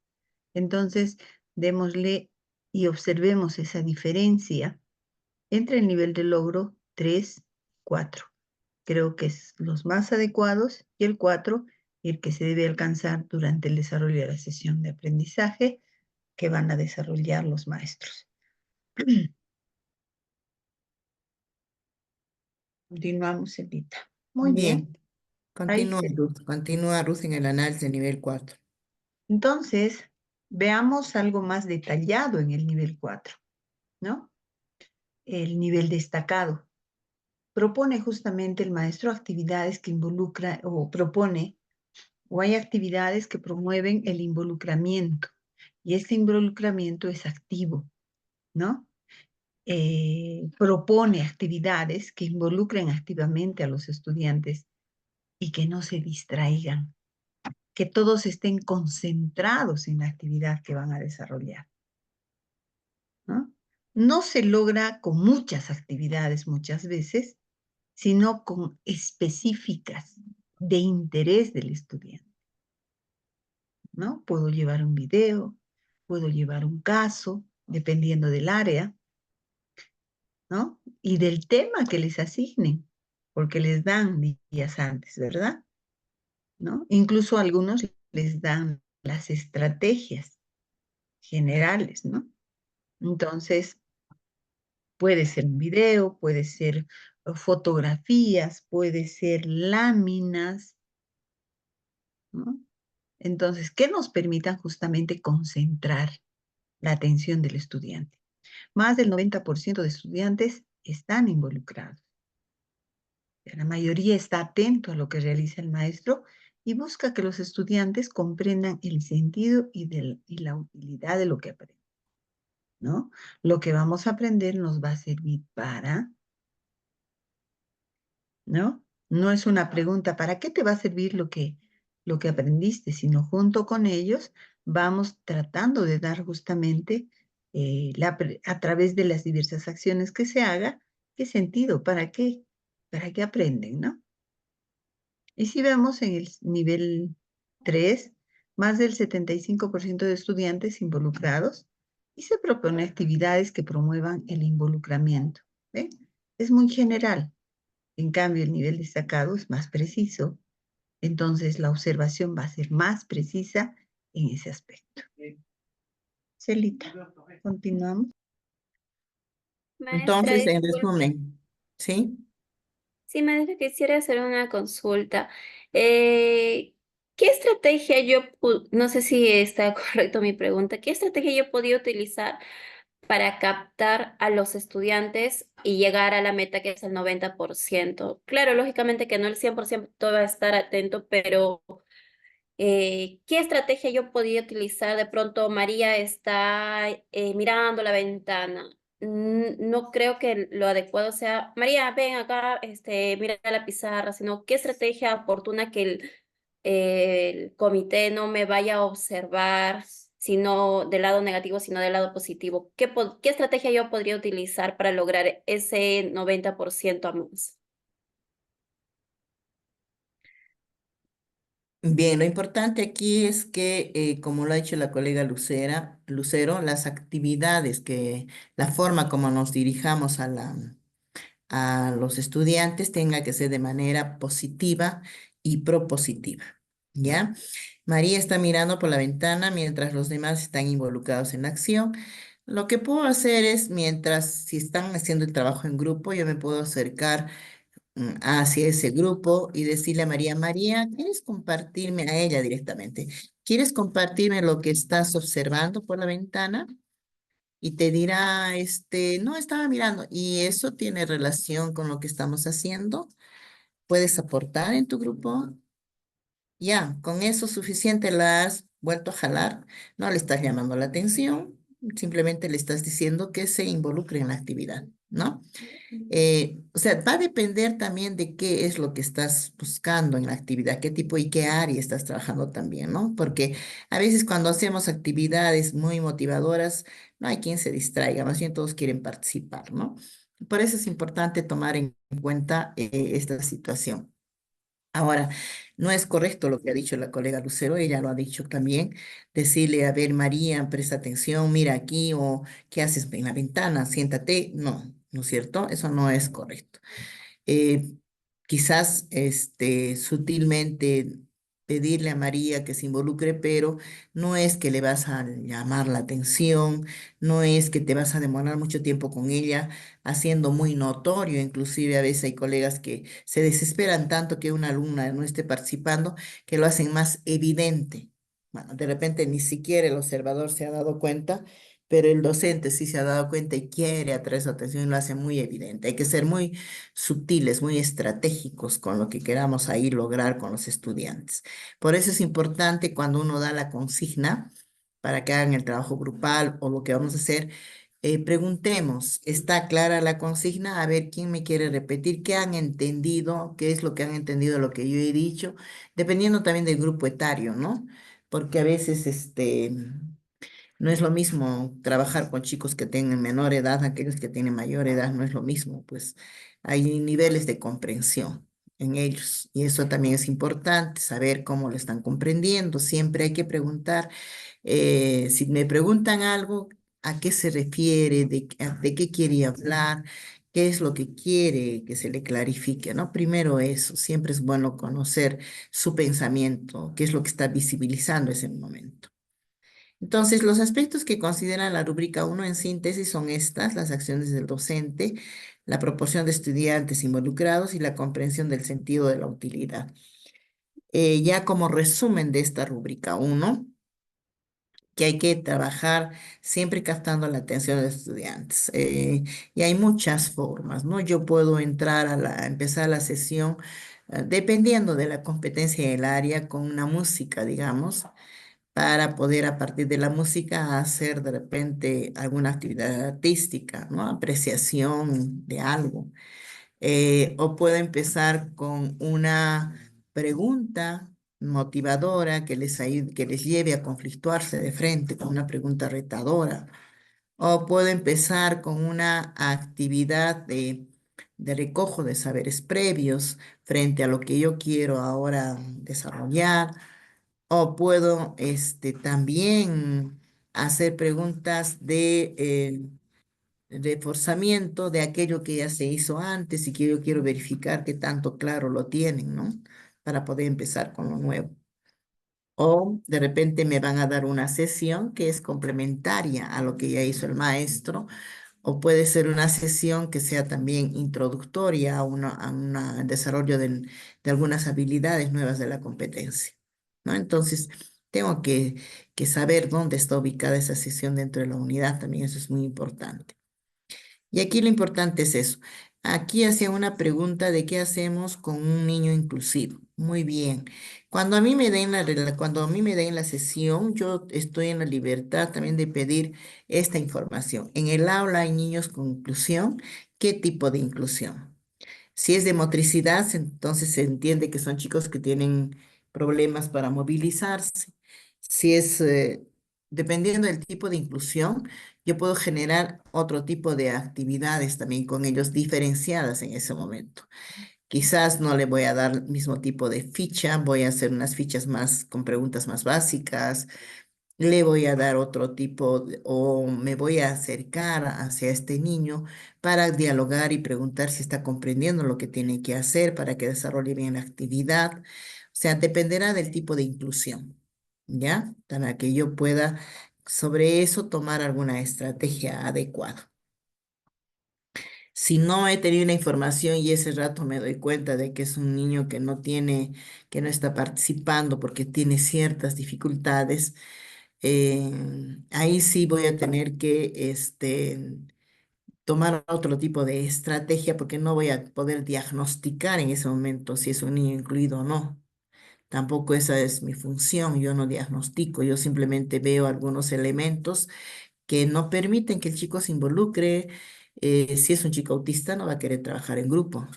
Entonces, démosle y observemos esa diferencia entre el nivel de logro 3 y 4. Creo que es los más adecuados y el 4, el que se debe alcanzar durante el desarrollo de la sesión de aprendizaje que van a desarrollar los maestros. Continuamos, Elita. Muy bien. Bien, Ahí se... Continúa Ruth en el análisis de nivel 4. Entonces, veamos algo más detallado en el nivel 4, ¿no? El nivel destacado. Propone justamente el maestro actividades que involucra o propone o hay actividades que promueven el involucramiento y este involucramiento es activo, ¿no? Propone actividades que involucren activamente a los estudiantes y que no se distraigan, que todos estén concentrados en la actividad que van a desarrollar, ¿no? No se logra con muchas actividades muchas veces, sino con específicas de interés del estudiante, ¿no? Puedo llevar un video, puedo llevar un caso, dependiendo del área, ¿no? Y del tema que les asignen, porque les dan días antes, ¿verdad? ¿No? Incluso a algunos les dan las estrategias generales, ¿no? Entonces, puede ser un video, puede ser fotografías, puede ser láminas, ¿no? Entonces, que nos permitan justamente concentrar la atención del estudiante. Más del 90% de estudiantes están involucrados. La mayoría está atento a lo que realiza el maestro y busca que los estudiantes comprendan el sentido y la utilidad de lo que aprenden, ¿no? Lo que vamos a aprender nos va a servir para, ¿no? No es una pregunta, ¿para qué te va a servir lo que aprendiste? Sino junto con ellos vamos tratando de dar justamente a través de las diversas acciones que se haga, ¿qué sentido? ¿Para qué aprenden, no? Y si vemos en el nivel 3, más del 75% de estudiantes involucrados y se propone actividades que promuevan el involucramiento. ¿Ven? Es muy general. En cambio, el nivel destacado es más preciso. Entonces, la observación va a ser más precisa en ese aspecto. Celita, continuamos. Maestra, Entonces, en disculpe. resumen, ¿sí? Sí, maestra, quisiera hacer una consulta. ¿Qué estrategia no sé si está correcto mi pregunta, qué estrategia yo podía utilizar para captar a los estudiantes y llegar a la meta que es el 90%? Claro, lógicamente que no el 100% va a estar atento, pero ¿qué estrategia yo podía utilizar? De pronto María está mirando la ventana. No creo que lo adecuado sea, María, ven acá, mira la pizarra, sino qué estrategia oportuna que el comité no me vaya a observar, sino del lado negativo, sino del lado positivo. ¿Qué estrategia yo podría utilizar para lograr ese 90% a más? Bien, lo importante aquí es que, como lo ha dicho la colega Lucero, las actividades la forma como nos dirijamos a los estudiantes tenga que ser de manera positiva y propositiva. ¿ya? María está mirando por la ventana mientras los demás están involucrados en la acción. Lo que puedo hacer es, mientras, si están haciendo el trabajo en grupo, yo me puedo acercar hacia ese grupo y decirle a María, María, ¿quieres compartirme a ella directamente? ¿Quieres compartirme lo que estás observando por la ventana? Y te dirá, no, estaba mirando. Y eso tiene relación con lo que estamos haciendo. ¿Puedes aportar en tu grupo? Ya, con eso suficiente la has vuelto a jalar, no le estás llamando la atención, simplemente le estás diciendo que se involucre en la actividad, ¿no? O sea, va a depender también de qué es lo que estás buscando en la actividad, qué tipo y qué área estás trabajando también, ¿no? Porque a veces cuando hacemos actividades muy motivadoras, no hay quien se distraiga, más bien todos quieren participar, ¿no? Por eso es importante tomar en cuenta esta situación. Ahora, no es correcto lo que ha dicho la colega Lucero, ella lo ha dicho también, decirle, a ver, María, presta atención, mira aquí, o ¿qué haces en la ventana? Siéntate. No, ¿no es cierto? Eso no es correcto. eh, Quizás sutilmente pedirle a María que se involucre, pero no es que le vas a llamar la atención, no es que te vas a demorar mucho tiempo con ella, haciendo muy notorio, inclusive a veces hay colegas que se desesperan tanto que una alumna no esté participando, que lo hacen más evidente. Bueno, de repente ni siquiera el observador se ha dado cuenta, pero el docente sí se ha dado cuenta y quiere atraer su atención y lo hace muy evidente. Hay que ser muy sutiles, muy estratégicos con lo que queramos ahí lograr con los estudiantes. Por eso es importante cuando uno da la consigna para que hagan el trabajo grupal o lo que vamos a hacer, preguntemos, ¿está clara la consigna? A ver quién me quiere repetir, qué han entendido, qué es lo que han entendido de lo que yo he dicho, dependiendo también del grupo etario, ¿no? Porque a veces no es lo mismo trabajar con chicos que tengan menor edad, aquellos que tienen mayor edad, no es lo mismo, pues hay niveles de comprensión en ellos y eso también es importante, saber cómo lo están comprendiendo. Siempre hay que preguntar, si me preguntan algo, ¿a qué se refiere? ¿De qué quiere hablar? ¿Qué es lo que quiere que se le clarifique? ¿No? Primero eso, siempre es bueno conocer su pensamiento, qué es lo que está visibilizando ese momento. Entonces, los aspectos que considera la rúbrica 1 en síntesis son estas: las acciones del docente, la proporción de estudiantes involucrados y la comprensión del sentido de la utilidad. Ya como resumen de esta rúbrica 1, que hay que trabajar siempre captando la atención de los estudiantes. Y hay muchas formas, ¿no? Yo puedo entrar empezar la sesión, dependiendo de la competencia del área, con una música, digamos, para poder a partir de la música hacer de repente alguna actividad artística, ¿no? Apreciación de algo. O puedo empezar con una pregunta motivadora que les lleve a conflictuarse de frente, con una pregunta retadora. O puedo empezar con una actividad de recojo de saberes previos frente a lo que yo quiero ahora desarrollar. O puedo también hacer preguntas de reforzamiento de aquello que ya se hizo antes y que yo quiero verificar qué tanto claro lo tienen, ¿no? Para poder empezar con lo nuevo. O de repente me van a dar una sesión que es complementaria a lo que ya hizo el maestro, o puede ser una sesión que sea también introductoria al desarrollo de algunas habilidades nuevas de la competencia, ¿no? Entonces, tengo que saber dónde está ubicada esa sesión dentro de la unidad, también eso es muy importante. Y aquí lo importante es eso. Aquí hacía una pregunta de qué hacemos con un niño inclusivo. Muy bien. Cuando a mí me den la sesión, yo estoy en la libertad también de pedir esta información. En el aula hay niños con inclusión. ¿Qué tipo de inclusión? Si es de motricidad, entonces se entiende que son chicos que tienen problemas para movilizarse. Si es, dependiendo del tipo de inclusión, yo puedo generar otro tipo de actividades también con ellos diferenciadas en ese momento. Quizás no le voy a dar el mismo tipo de ficha, voy a hacer unas fichas más con preguntas más básicas, le voy a dar otro tipo o me voy a acercar hacia este niño para dialogar y preguntar si está comprendiendo lo que tiene que hacer para que desarrolle bien la actividad. O sea, dependerá del tipo de inclusión, ¿ya? Para que yo pueda sobre eso tomar alguna estrategia adecuada. Si no he tenido la información y ese rato me doy cuenta de que es un niño que no tiene, que no está participando porque tiene ciertas dificultades, ahí sí voy a tener que tomar otro tipo de estrategia porque no voy a poder diagnosticar en ese momento si es un niño incluido o no. Tampoco esa es mi función, yo no diagnostico, yo simplemente veo algunos elementos que no permiten que el chico se involucre. Si es un chico autista, no va a querer trabajar en grupo,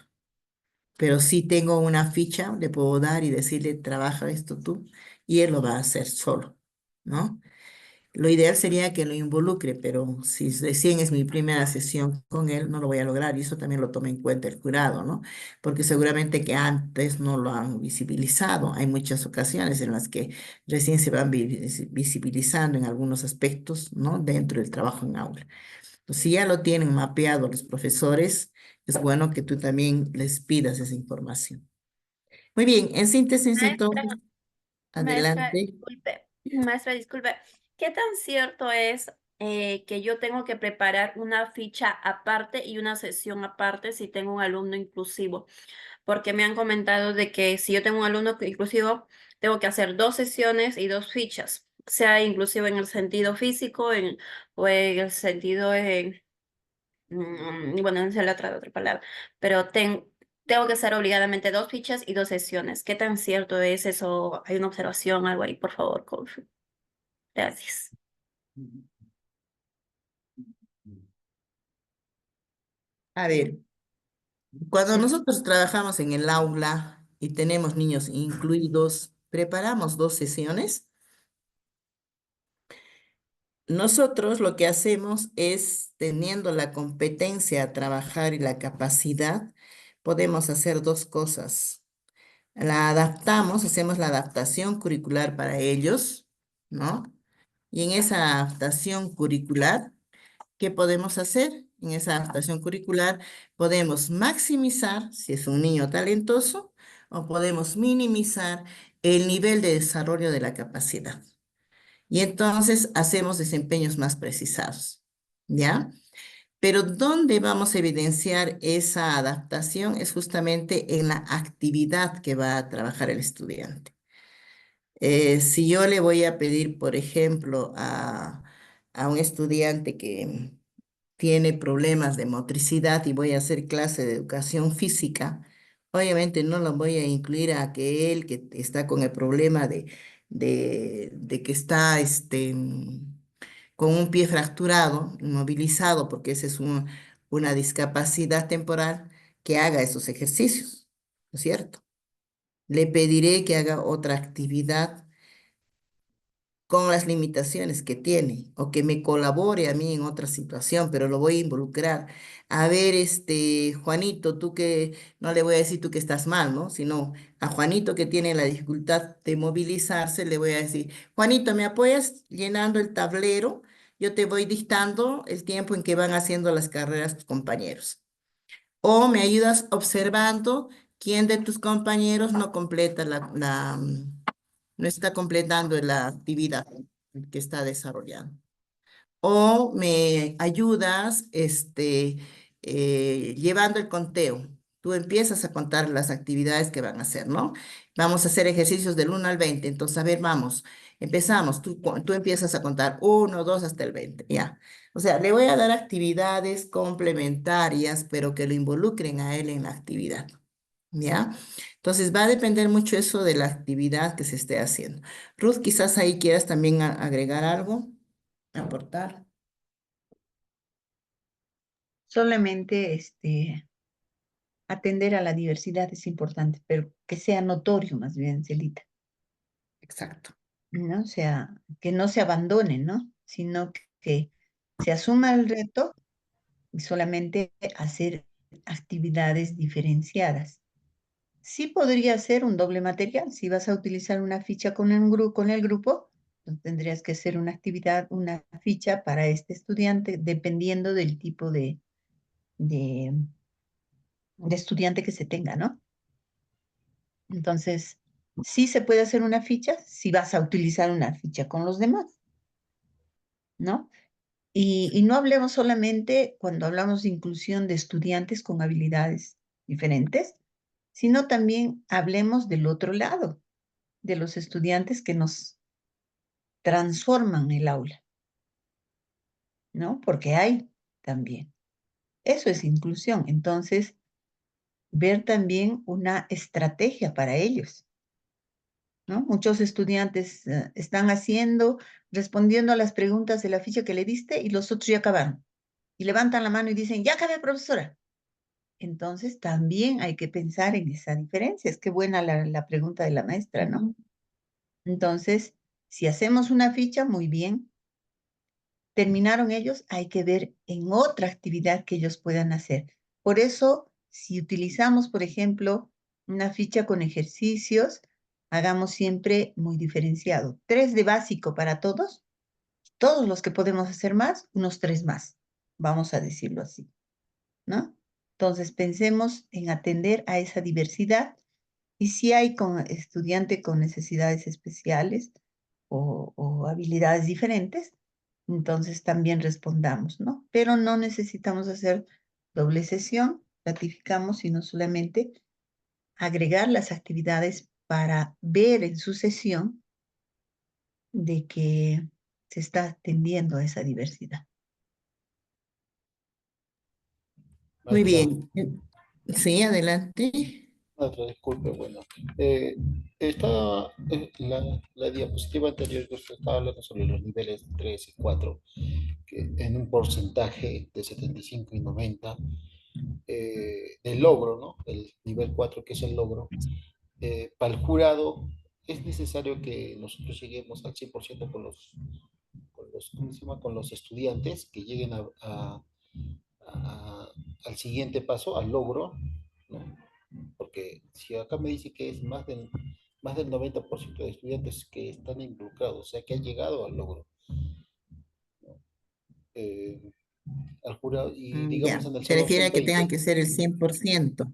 pero si tengo una ficha, le puedo dar y decirle, trabaja esto tú, y él lo va a hacer solo, ¿no? Lo ideal sería que lo involucre, pero si recién es mi primera sesión con él, no lo voy a lograr y eso también lo toma en cuenta el jurado, ¿no? Porque seguramente que antes no lo han visibilizado. Hay muchas ocasiones en las que recién se van visibilizando en algunos aspectos, ¿no? Dentro del trabajo en aula. Pues si ya lo tienen mapeado los profesores, es bueno que tú también les pidas esa información. Muy bien, en síntesis, Maestra, entonces, maestra, adelante. disculpe, maestra, disculpe, ¿qué tan cierto es que yo tengo que preparar una ficha aparte y una sesión aparte si tengo un alumno inclusivo? Porque me han comentado de que si yo tengo un alumno inclusivo, tengo que hacer dos sesiones y dos fichas, sea inclusivo en el sentido físico o en el sentido, bueno, no sé otra palabra, pero tengo que hacer obligadamente dos fichas y dos sesiones. ¿Qué tan cierto es eso? ¿Hay una observación, algo ahí, por favor? Gracias. A ver. Cuando nosotros trabajamos en el aula y tenemos niños incluidos, preparamos dos sesiones. Nosotros lo que hacemos es, teniendo la competencia a trabajar y la capacidad, podemos hacer dos cosas. La adaptamos, hacemos la adaptación curricular para ellos, ¿no? Y en esa adaptación curricular, ¿qué podemos hacer? En esa adaptación curricular podemos maximizar si es un niño talentoso o podemos minimizar el nivel de desarrollo de la capacidad. Y entonces hacemos desempeños más precisados, ¿ya? Pero ¿dónde vamos a evidenciar esa adaptación? Es justamente en la actividad que va a trabajar el estudiante. Si yo le voy a pedir, por ejemplo, a un estudiante que tiene problemas de motricidad y voy a hacer clase de educación física, obviamente no lo voy a incluir a aquel que está con el problema de que está con un pie fracturado, inmovilizado, porque esa es una discapacidad temporal, que haga esos ejercicios, ¿no es cierto? Le pediré que haga otra actividad con las limitaciones que tiene o que me colabore a mí en otra situación, pero lo voy a involucrar. A ver, Juanito, tú que, no le voy a decir tú que estás mal, ¿no? Sino a Juanito que tiene la dificultad de movilizarse, le voy a decir, Juanito, ¿me apoyas llenando el tablero? Yo te voy dictando el tiempo en que van haciendo las carreras tus compañeros. O me ayudas observando quién de tus compañeros no completa no está completando la actividad que está desarrollando. O me ayudas, llevando el conteo. Tú empiezas a contar las actividades que van a hacer, ¿no? Vamos a hacer ejercicios del 1 al 20. Entonces, a ver, vamos, empezamos. Tú empiezas a contar 1, 2 hasta el 20, ya. O sea, le voy a dar actividades complementarias, pero que lo involucren a él en la actividad. ¿Ya? Entonces va a depender mucho eso de la actividad que se esté haciendo. Ruth, quizás ahí quieras también agregar algo, aportar. Solamente atender a la diversidad es importante, pero que sea notorio más bien, Celita, Exacto. ¿no? O sea, que no se abandone, ¿no? Sino que se asuma el reto y solamente hacer actividades diferenciadas. Sí podría ser un doble material. Si vas a utilizar una ficha con el grupo, Entonces, tendrías que hacer una actividad, una ficha para este estudiante, dependiendo del tipo de, de estudiante que se tenga, ¿no? Entonces, sí se puede hacer una ficha si vas a utilizar una ficha con los demás, ¿no? Y no hablemos solamente cuando hablamos de inclusión de estudiantes con habilidades diferentes, sino también hablemos del otro lado, de los estudiantes que nos transforman el aula, ¿no? Porque hay también. Eso es inclusión. Entonces, ver también una estrategia para ellos, ¿no? Muchos estudiantes están respondiendo a las preguntas de la ficha que le diste y los otros ya acabaron. Y levantan la mano y dicen, ya acabé, profesora. Entonces, también hay que pensar en esa diferencia. Es que buena la pregunta de la maestra, ¿no? Entonces, si hacemos una ficha, muy bien. Terminaron ellos, hay que ver en otra actividad que ellos puedan hacer. Por eso, si utilizamos, por ejemplo, una ficha con ejercicios, hagamos siempre muy diferenciado. 3 de básico para todos los que podemos hacer más, unos 3 más, vamos a decirlo así, ¿no? Entonces, pensemos en atender a esa diversidad y si hay estudiante con necesidades especiales o habilidades diferentes, entonces también respondamos, ¿no? Pero no necesitamos hacer doble sesión, ratificamos, sino solamente agregar las actividades para ver en su sesión de que se está atendiendo a esa diversidad. Muy Maestra, bien. Sí, adelante. maestra, disculpe, bueno. La diapositiva anterior que usted estaba hablando sobre los niveles 3 y 4, que en un porcentaje de 75 y 90, del logro, ¿no? El nivel 4 que es el logro, para el jurado es necesario que nosotros lleguemos al 100% ¿cómo se llama? Con los estudiantes que lleguen a- al siguiente paso, al logro, ¿no? Porque si acá me dice que es más del 90% de estudiantes que están involucrados, o sea, que han llegado al logro, eh, al jurado, y digamos Ya, en el se salón refiere son a que tengan 20. que ser el 100%. Ajá.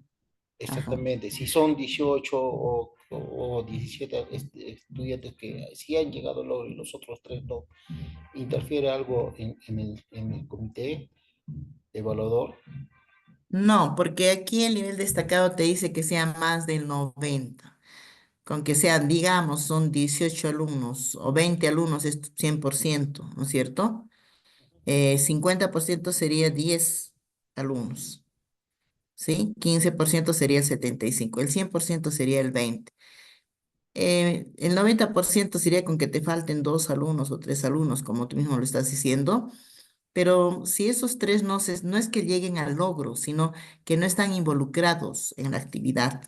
Exactamente, si son 18 o 17 estudiantes que sí han llegado al logro y los otros tres no, ¿interfiere algo en el comité evaluador? No, porque aquí el nivel destacado te dice que sea más del 90. Con que sean, digamos, son 18 alumnos o 20 alumnos es 100%, ¿no es cierto? 50% sería 10 alumnos, ¿sí? 15% sería el 75, el 100% sería el 20. El 90% sería con que te falten 2 alumnos o 3 alumnos, como tú mismo lo estás diciendo, pero si esos tres no es que lleguen al logro, sino que no están involucrados en la actividad.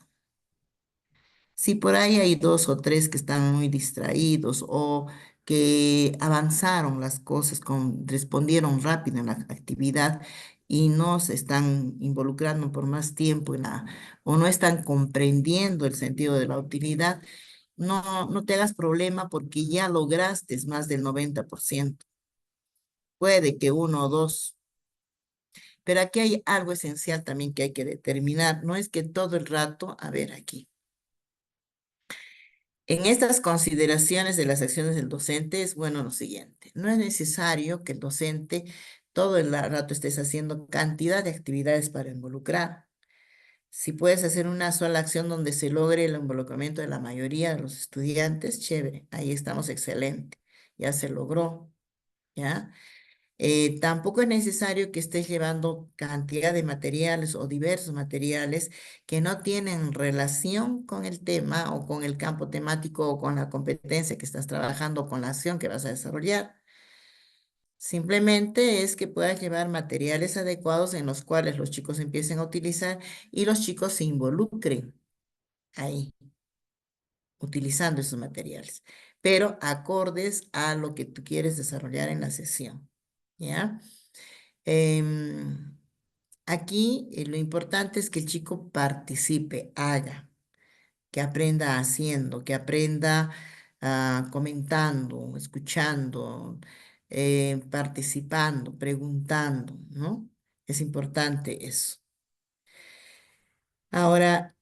Si por ahí hay 2 o 3 que están muy distraídos o que avanzaron las cosas, respondieron rápido en la actividad y no se están involucrando por más tiempo o no están comprendiendo el sentido de la utilidad, no te hagas problema porque ya lograste más del 90%. Puede que 1 o 2. Pero aquí hay algo esencial también que hay que determinar. No es que todo el rato, a ver aquí. En estas consideraciones de las acciones del docente es bueno lo siguiente. No es necesario que el docente todo el rato estés haciendo cantidad de actividades para involucrar. Si puedes hacer una sola acción donde se logre el involucramiento de la mayoría de los estudiantes, chévere, ahí estamos excelente. Ya se logró, ¿ya? Tampoco es necesario que estés llevando cantidad de materiales o diversos materiales que no tienen relación con el tema o con el campo temático o con la competencia que estás trabajando o con la acción que vas a desarrollar. Simplemente es que puedas llevar materiales adecuados en los cuales los chicos empiecen a utilizar y los chicos se involucren ahí, utilizando esos materiales, pero acordes a lo que tú quieres desarrollar en la sesión, ¿ya? Em, Aquí lo importante es que el chico participe, haga, que aprenda haciendo, que aprenda comentando, escuchando, participando, preguntando, ¿no? Es importante eso. Ahora,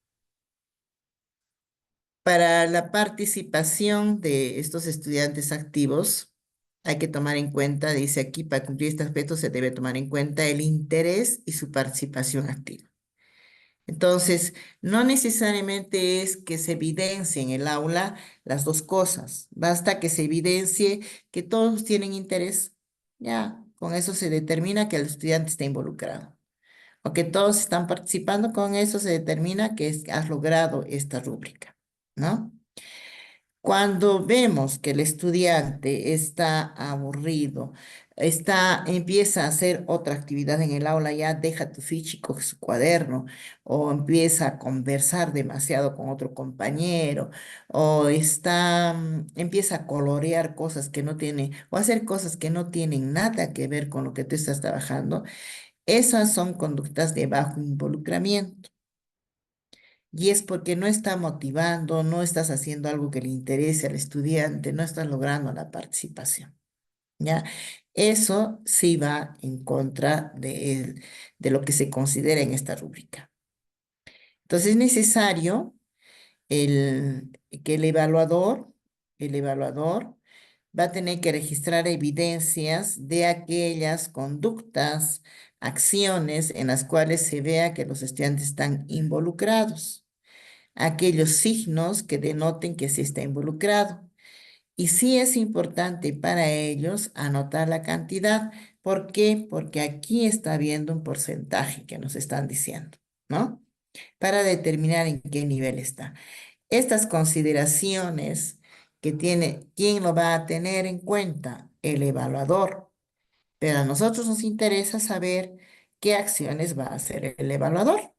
para la participación de estos estudiantes activos, hay que tomar en cuenta, dice aquí, para cumplir este aspecto se debe tomar en cuenta el interés y su participación activa. Entonces, no necesariamente es que se evidencie en el aula las dos cosas. Basta que se evidencie que todos tienen interés. Ya, con eso se determina que el estudiante está involucrado. O que todos están participando, con eso se determina que has logrado esta rúbrica, ¿no? Cuando vemos que el estudiante está aburrido, empieza a hacer otra actividad en el aula, ya deja tu ficha y coge su cuaderno, o empieza a conversar demasiado con otro compañero, o empieza a colorear cosas que no tienen, o hacer cosas que no tienen nada que ver con lo que tú estás trabajando, esas son conductas de bajo involucramiento. Y es porque no está motivando, no estás haciendo algo que le interese al estudiante, no estás logrando la participación, ¿ya? Eso sí va en contra de lo que se considera en esta rúbrica. Entonces es necesario que el evaluador va a tener que registrar evidencias de aquellas conductas, acciones en las cuales se vea que los estudiantes están involucrados, aquellos signos que denoten que sí está involucrado. Y sí es importante para ellos anotar la cantidad. ¿Por qué? Porque aquí está habiendo un porcentaje que nos están diciendo, ¿no? Para determinar en qué nivel está. Estas consideraciones que tiene, ¿quién lo va a tener en cuenta? El evaluador. Pero a nosotros nos interesa saber qué acciones va a hacer el evaluador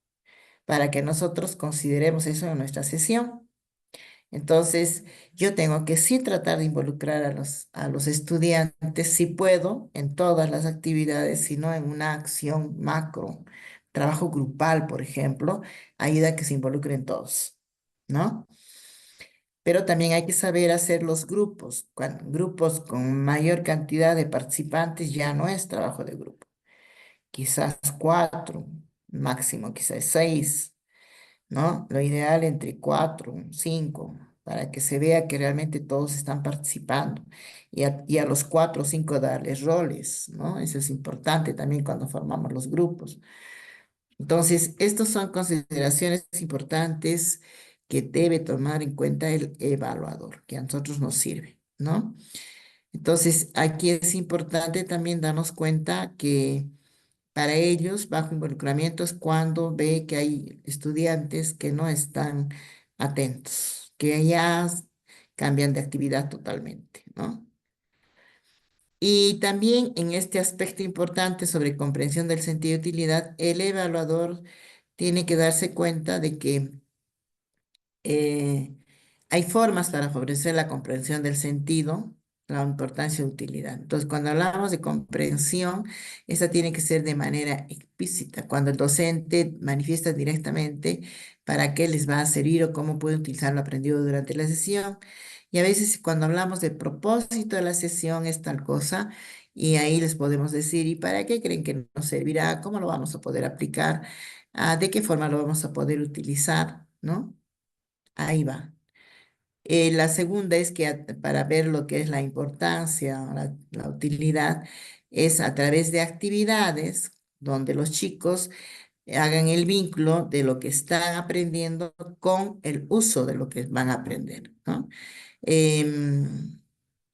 para que nosotros consideremos eso en nuestra sesión. Entonces, yo tengo que sí tratar de involucrar a los estudiantes, si puedo, en todas las actividades, sino en una acción macro. Trabajo grupal, por ejemplo, ayuda a que se involucren todos, ¿no? Pero también hay que saber hacer los grupos. Grupos con mayor cantidad de participantes ya no es trabajo de grupo. Quizás 4, máximo quizás 6, ¿no? Lo ideal entre 4, 5, para que se vea que realmente todos están participando. Y a los 4 o 5 darles roles, ¿no? Eso es importante también cuando formamos los grupos. Entonces, estas son consideraciones importantes que debe tomar en cuenta el evaluador, que a nosotros nos sirve, ¿no? Entonces, aquí es importante también darnos cuenta que para ellos, bajo involucramiento es cuando ve que hay estudiantes que no están atentos, que ya cambian de actividad totalmente, ¿no? Y también en este aspecto importante sobre comprensión del sentido de utilidad, el evaluador tiene que darse cuenta de que eh, hay formas para favorecer la comprensión del sentido, la importancia de utilidad. Entonces, cuando hablamos de comprensión, esa tiene que ser de manera explícita, cuando el docente manifiesta directamente para qué les va a servir o cómo puede utilizar lo aprendido durante la sesión. Y a veces cuando hablamos del propósito de la sesión es tal cosa, y ahí les podemos decir, ¿y para qué creen que nos servirá? ¿Cómo lo vamos a poder aplicar? ¿De qué forma lo vamos a poder utilizar? ¿No? Ahí va. La segunda es que para ver lo que es la importancia, la utilidad, es a través de actividades donde los chicos hagan el vínculo de lo que están aprendiendo con el uso de lo que van a aprender, ¿no? Em,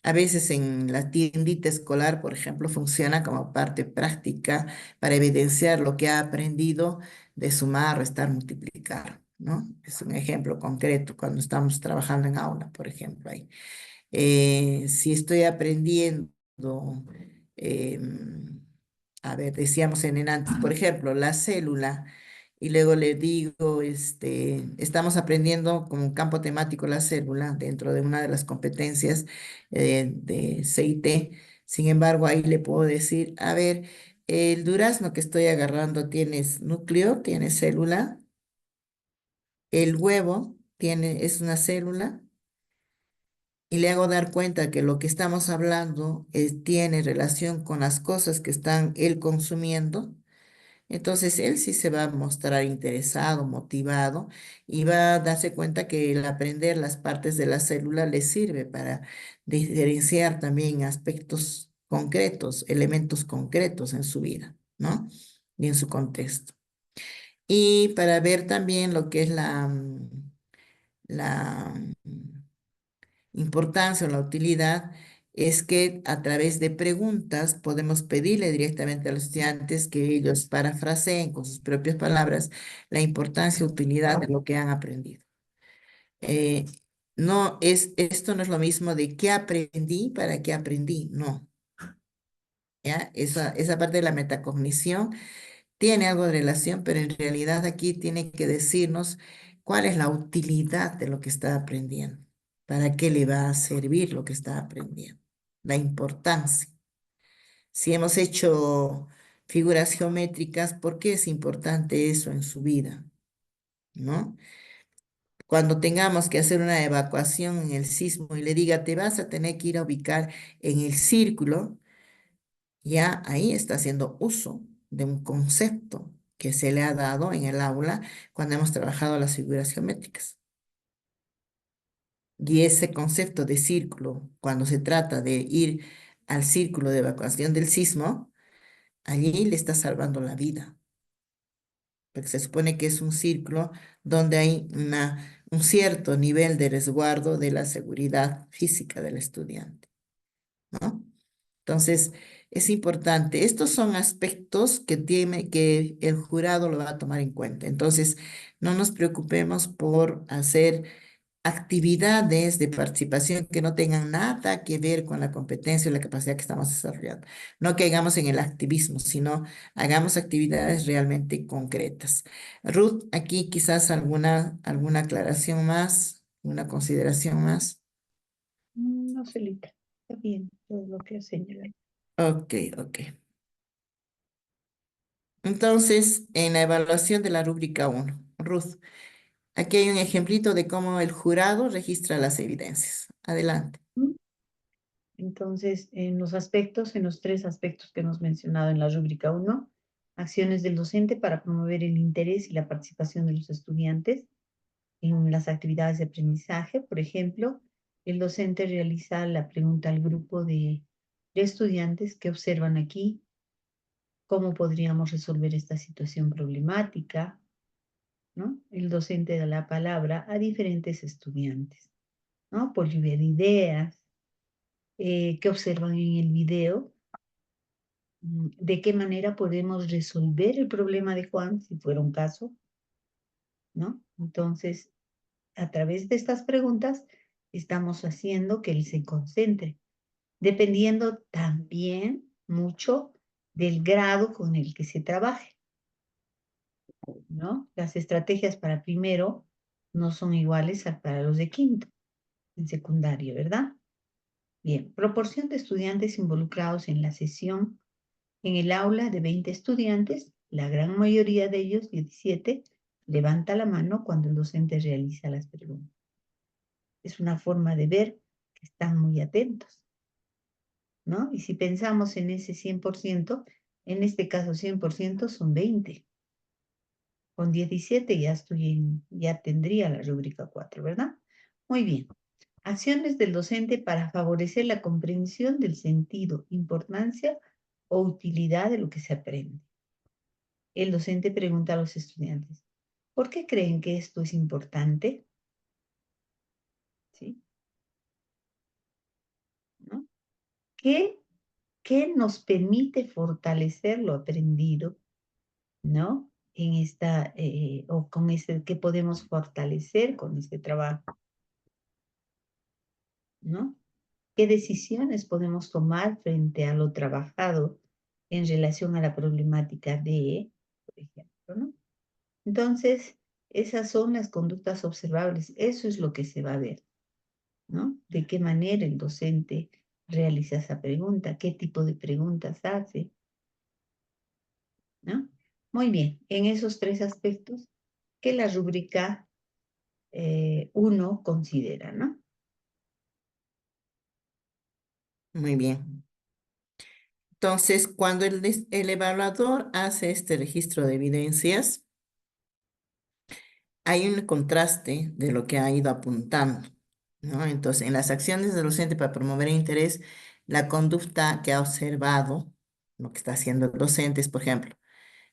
a veces en la tiendita escolar, por ejemplo, funciona como parte práctica para evidenciar lo que ha aprendido de sumar, restar, multiplicar, ¿no? Es un ejemplo concreto cuando estamos trabajando en aula, por ejemplo, ahí. Si estoy aprendiendo, em, a ver, decíamos en enantes, por ejemplo, la célula, y luego le digo, estamos aprendiendo como un campo temático la célula dentro de una de las competencias de CIT. Sin embargo, ahí le puedo decir, a ver, el durazno que estoy agarrando tiene núcleo, tiene célula, el huevo es una célula, y le hago dar cuenta que lo que estamos hablando tiene relación con las cosas que están él consumiendo, entonces él sí se va a mostrar interesado, motivado y va a darse cuenta que el aprender las partes de la célula le sirve para diferenciar también aspectos concretos, elementos concretos en su vida, ¿no? Y en su contexto. Y para ver también lo que es la importancia o la utilidad, es que a través de preguntas podemos pedirle directamente a los estudiantes que ellos parafraseen con sus propias palabras la importancia y utilidad de lo que han aprendido. Eh, esto no es lo mismo de qué aprendí para qué aprendí, no. ¿Ya? Esa parte de la metacognición tiene algo de relación, pero en realidad aquí tiene que decirnos cuál es la utilidad de lo que está aprendiendo, para qué le va a servir lo que está aprendiendo, la importancia. Si hemos hecho figuras geométricas, ¿por qué es importante eso en su vida? ¿No? Cuando tengamos que hacer una evacuación en el sismo y le diga, te vas a tener que ir a ubicar en el círculo, ya ahí está haciendo uso de un concepto que se le ha dado en el aula cuando hemos trabajado las figuras geométricas. Y ese concepto de círculo, cuando se trata de ir al círculo de evacuación del sismo, allí le está salvando la vida, porque se supone que es un círculo donde hay un cierto nivel de resguardo de la seguridad física del estudiante, ¿no? Entonces, es importante. Estos son aspectos que el jurado lo va a tomar en cuenta. Entonces, no nos preocupemos por hacer actividades de participación que no tengan nada que ver con la competencia o la capacidad que estamos desarrollando. No caigamos en el activismo, sino hagamos actividades realmente concretas. Ruth, aquí quizás alguna aclaración más, una consideración más. No, Celita, está bien todo lo que has señalado. Ok, ok. Entonces, en la evaluación de la rúbrica 1, Ruth, aquí hay un ejemplito de cómo el jurado registra las evidencias. Adelante. Entonces, en los tres aspectos que hemos mencionado en la rúbrica 1, acciones del docente para promover el interés y la participación de los estudiantes en las actividades de aprendizaje. Por ejemplo, el docente realiza la pregunta al grupo de estudiantes que observan aquí cómo podríamos resolver esta situación problemática, ¿no? El docente da la palabra a diferentes estudiantes, ¿no? Por lluvia de ideas, que observan en el video, de qué manera podemos resolver el problema de Juan, si fuera un caso, ¿no? Entonces, a través de estas preguntas, estamos haciendo que él se concentre, dependiendo también mucho del grado con el que se trabaje, ¿no? Las estrategias para primero no son iguales a para los de quinto, en secundario, ¿verdad? Bien, proporción de estudiantes involucrados en la sesión. En el aula de 20 estudiantes, la gran mayoría de ellos, 17, levanta la mano cuando el docente realiza las preguntas. Es una forma de ver que están muy atentos, ¿no? Y si pensamos en ese 100%, en este caso 100% son 20. Con 17 ya tendría la rúbrica 4, ¿verdad? Muy bien. Acciones del docente para favorecer la comprensión del sentido, importancia o utilidad de lo que se aprende. El docente pregunta a los estudiantes, ¿por qué creen que esto es importante? ¿Sí? ¿No? ¿Qué nos permite fortalecer lo aprendido, ¿no? En esta, o con este, ¿qué podemos fortalecer con este trabajo? ¿No? ¿Qué decisiones podemos tomar frente a lo trabajado en relación a la problemática de, por ejemplo, ¿no? Entonces, esas son las conductas observables. Eso es lo que se va a ver, ¿no? De qué manera el docente realiza esa pregunta, qué tipo de preguntas hace, ¿no? Muy bien, en esos tres aspectos que la rúbrica 1 considera, ¿no? Muy bien. Entonces, cuando el evaluador hace este registro de evidencias, hay un contraste de lo que ha ido apuntando, ¿no? Entonces, en las acciones del docente para promover el interés, la conducta que ha observado, lo que está haciendo el docente es, por ejemplo,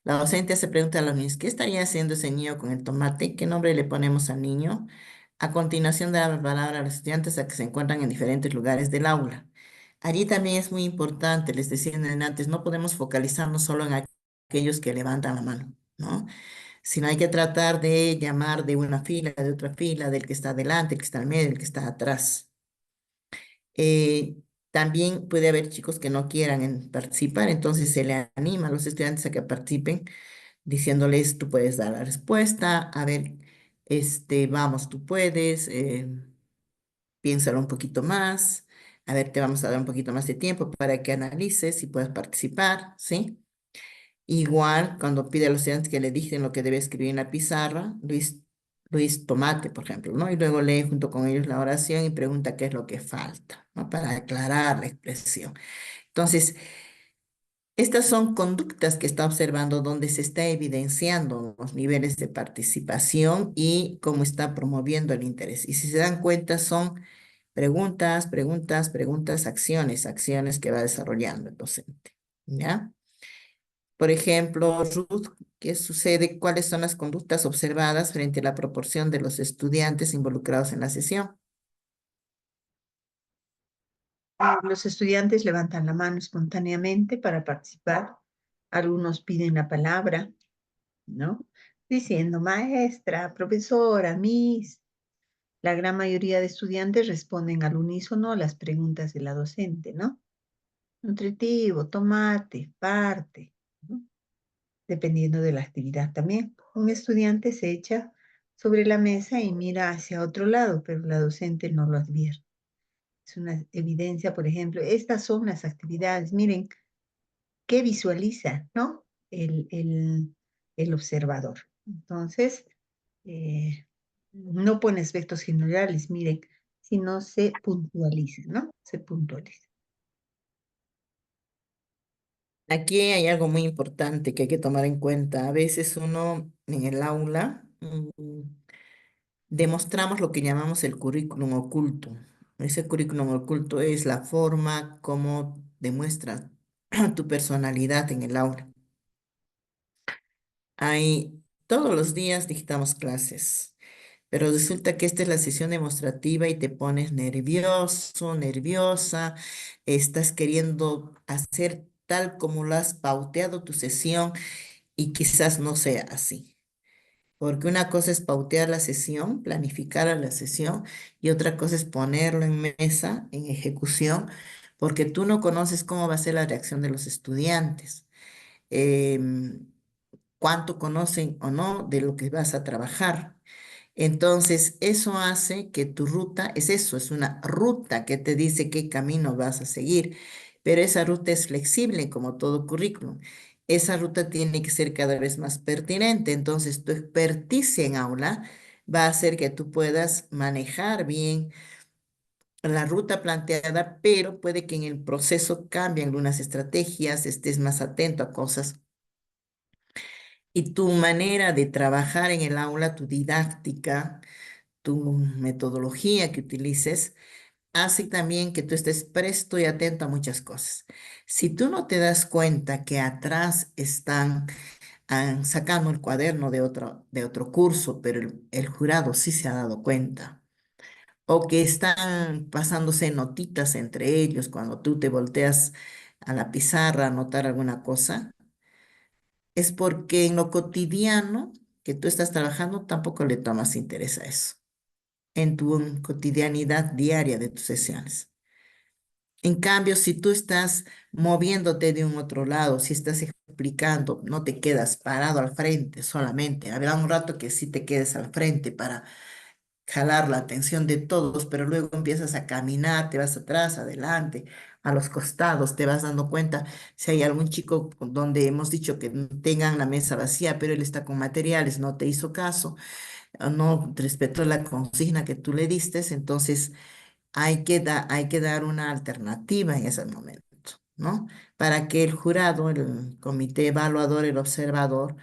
la docente se pregunta a los niños, ¿qué estaría haciendo ese niño con el tomate? ¿Qué nombre le ponemos al niño? A continuación da la palabra a los estudiantes a que se encuentran en diferentes lugares del aula. Allí también es muy importante, les decía antes, no podemos focalizarnos solo en aquellos que levantan la mano, ¿no? Sino hay que tratar de llamar de una fila, de otra fila, del que está adelante, el que está al medio, el que está atrás. Eh, También puede haber chicos que no quieran participar, entonces se le anima a los estudiantes a que participen diciéndoles, tú puedes dar la respuesta, a ver, vamos, tú puedes, piénsalo un poquito más, a ver, te vamos a dar un poquito más de tiempo para que analices y puedas participar, ¿sí? Igual, cuando pide a los estudiantes que le dicten lo que debe escribir en la pizarra, Luis Tomate, por ejemplo, ¿no? Y luego lee junto con ellos la oración y pregunta qué es lo que falta, ¿no? Para aclarar la expresión. Entonces, estas son conductas que está observando donde se está evidenciando los niveles de participación y cómo está promoviendo el interés. Y si se dan cuenta, son preguntas, preguntas, preguntas, acciones, acciones que va desarrollando el docente. ¿Ya? Por ejemplo, Ruth, ¿qué sucede? ¿Cuáles son las conductas observadas frente a la proporción de los estudiantes involucrados en la sesión? Los estudiantes levantan la mano espontáneamente para participar. Algunos piden la palabra, ¿no? Diciendo, maestra, profesora, miss. La gran mayoría de estudiantes responden al unísono a las preguntas de la docente, ¿no? Nutritivo, tomate, parte, ¿no? Dependiendo de la actividad también. Un estudiante se echa sobre la mesa y mira hacia otro lado, pero la docente no lo advierte. Es una evidencia, por ejemplo, estas son las actividades, miren, ¿qué visualiza, no? El observador. Entonces, no pone aspectos generales, miren, sino se puntualiza, ¿no? Se puntualiza. Aquí hay algo muy importante que hay que tomar en cuenta. A veces uno en el aula demostramos lo que llamamos el currículum oculto. Ese currículum oculto es la forma como demuestras tu personalidad en el aula. Todos los días dictamos clases, pero resulta que esta es la sesión demostrativa y te pones nervioso, nerviosa, estás queriendo hacer tal como lo has pauteado tu sesión y quizás no sea así. Porque una cosa es pautear la sesión, planificar a la sesión, y otra cosa es ponerlo en mesa, en ejecución, porque tú no conoces cómo va a ser la reacción de los estudiantes, em, cuánto conocen o no de lo que vas a trabajar. Entonces, eso hace que tu ruta, es eso, es una ruta que te dice qué camino vas a seguir, pero esa ruta es flexible como todo currículum. Esa ruta tiene que ser cada vez más pertinente, entonces tu experticia en aula va a hacer que tú puedas manejar bien la ruta planteada, pero puede que en el proceso cambien algunas estrategias, estés más atento a cosas y tu manera de trabajar en el aula, tu didáctica, tu metodología que utilices, hace también que tú estés presto y atento a muchas cosas. Si tú no te das cuenta que atrás están sacando el cuaderno de otro curso, pero el jurado sí se ha dado cuenta, o que están pasándose notitas entre ellos cuando tú te volteas a la pizarra a anotar alguna cosa, es porque en lo cotidiano que tú estás trabajando tampoco le tomas interés a eso, en tu cotidianidad diaria de tus sesiones. En cambio, si tú estás moviéndote de un otro lado, si estás explicando, no te quedas parado al frente solamente. Habrá un rato que sí te quedes al frente para jalar la atención de todos, pero luego empiezas a caminar, te vas atrás, adelante, a los costados, te vas dando cuenta si hay algún chico donde hemos dicho que tengan la mesa vacía, pero él está con materiales, no te hizo caso, no respetó la consigna que tú le diste, entonces hay que dar una alternativa en ese momento, ¿no? Para que el jurado, el comité evaluador, el observador,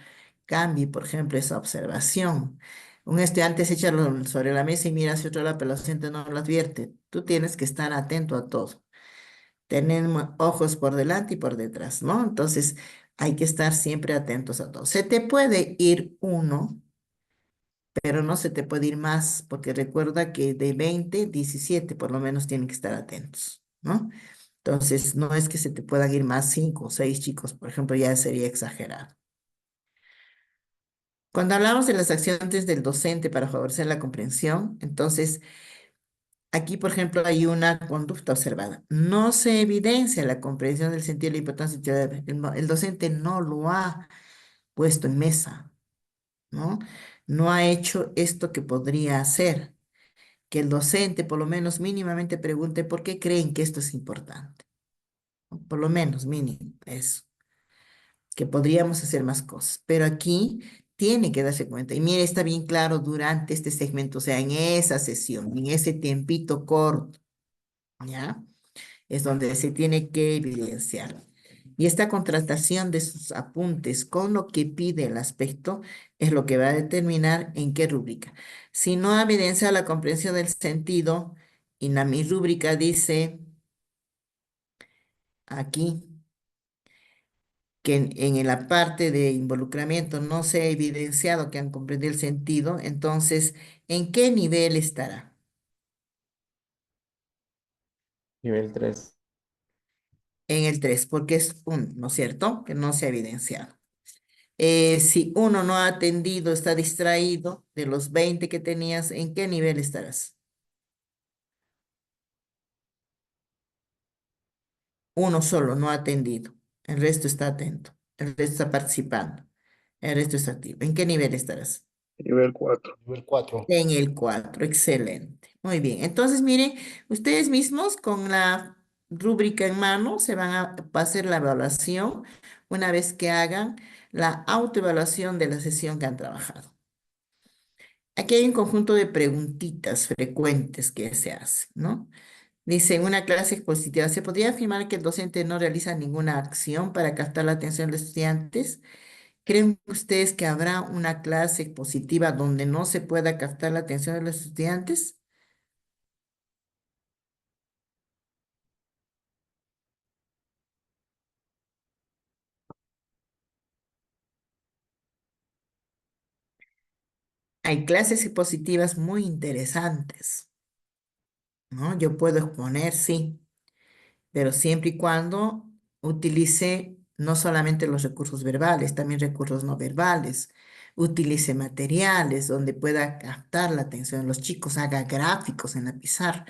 cambie, por ejemplo, esa observación. Un estudiante se echa sobre la mesa y mira hacia otro lado, pero el docente no lo advierte. Tú tienes que estar atento a todo. Tenemos ojos por delante y por detrás, ¿no? Entonces, hay que estar siempre atentos a todo. Se te puede ir uno, pero no se te puede ir más, porque recuerda que de 20, 17 por lo menos tienen que estar atentos, ¿no? Entonces, no es que se te puedan ir más 5 o 6 chicos, por ejemplo, ya sería exagerado. Cuando hablamos de las acciones del docente para favorecer la comprensión, entonces, aquí, por ejemplo, hay una conducta observada. No se evidencia la comprensión del sentido y la importancia de el docente no lo ha puesto en mesa, ¿no? No ha hecho esto que podría hacer. Que el docente por lo menos mínimamente pregunte por qué creen que esto es importante. Por lo menos mínimo, eso. Que podríamos hacer más cosas. Pero aquí tiene que darse cuenta. Y mire, está bien claro durante este segmento, o sea, en esa sesión, en ese tiempito corto, ¿ya? Es donde se tiene que evidenciar. Y esta contrastación de sus apuntes con lo que pide el aspecto es lo que va a determinar en qué rúbrica. Si no evidencia la comprensión del sentido, y mi rúbrica dice aquí que en la parte de involucramiento no se ha evidenciado que han comprendido el sentido, entonces, ¿en qué nivel estará? Nivel 3. En el 3 porque es un, ¿no es cierto? Que no se ha evidenciado. Si uno no ha atendido, está distraído de los 20 que tenías, ¿en qué nivel estarás? Uno solo no ha atendido, el resto está atento, el resto está participando, el resto está activo. ¿En qué nivel estarás? Nivel 4. Nivel 4. En el 4, excelente. Muy bien, entonces miren, ustedes mismos con la rúbrica en mano se van a hacer la evaluación una vez que hagan la autoevaluación de la sesión que han trabajado. Aquí hay un conjunto de preguntitas frecuentes que se hacen, ¿no? Dice, en una clase expositiva, ¿se podría afirmar que el docente no realiza ninguna acción para captar la atención de los estudiantes? ¿Creen ustedes que habrá una clase expositiva donde no se pueda captar la atención de los estudiantes? Hay clases expositivas muy interesantes, ¿no? Yo puedo exponer, sí, pero siempre y cuando utilice no solamente los recursos verbales, también recursos no verbales. Utilice materiales donde pueda captar la atención de los chicos, haga gráficos en la pizarra.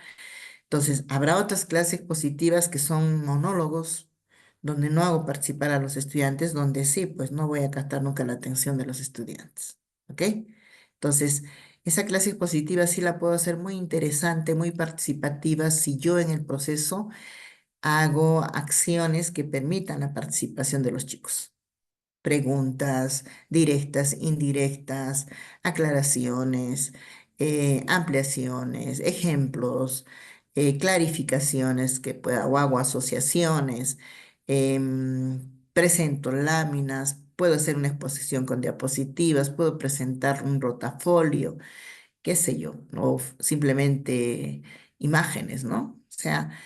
Entonces, habrá otras clases positivas que son monólogos, donde no hago participar a los estudiantes, donde sí, pues no voy a captar nunca la atención de los estudiantes. ¿Ok? Entonces, esa clase positiva sí la puedo hacer muy interesante, muy participativa, si yo en el proceso hago acciones que permitan la participación de los chicos. Preguntas directas, indirectas, aclaraciones, ampliaciones, ejemplos, clarificaciones que pueda, o hago asociaciones, presento láminas, puedo hacer una exposición con diapositivas, puedo presentar un rotafolio, qué sé yo, o simplemente imágenes, ¿no? O sea,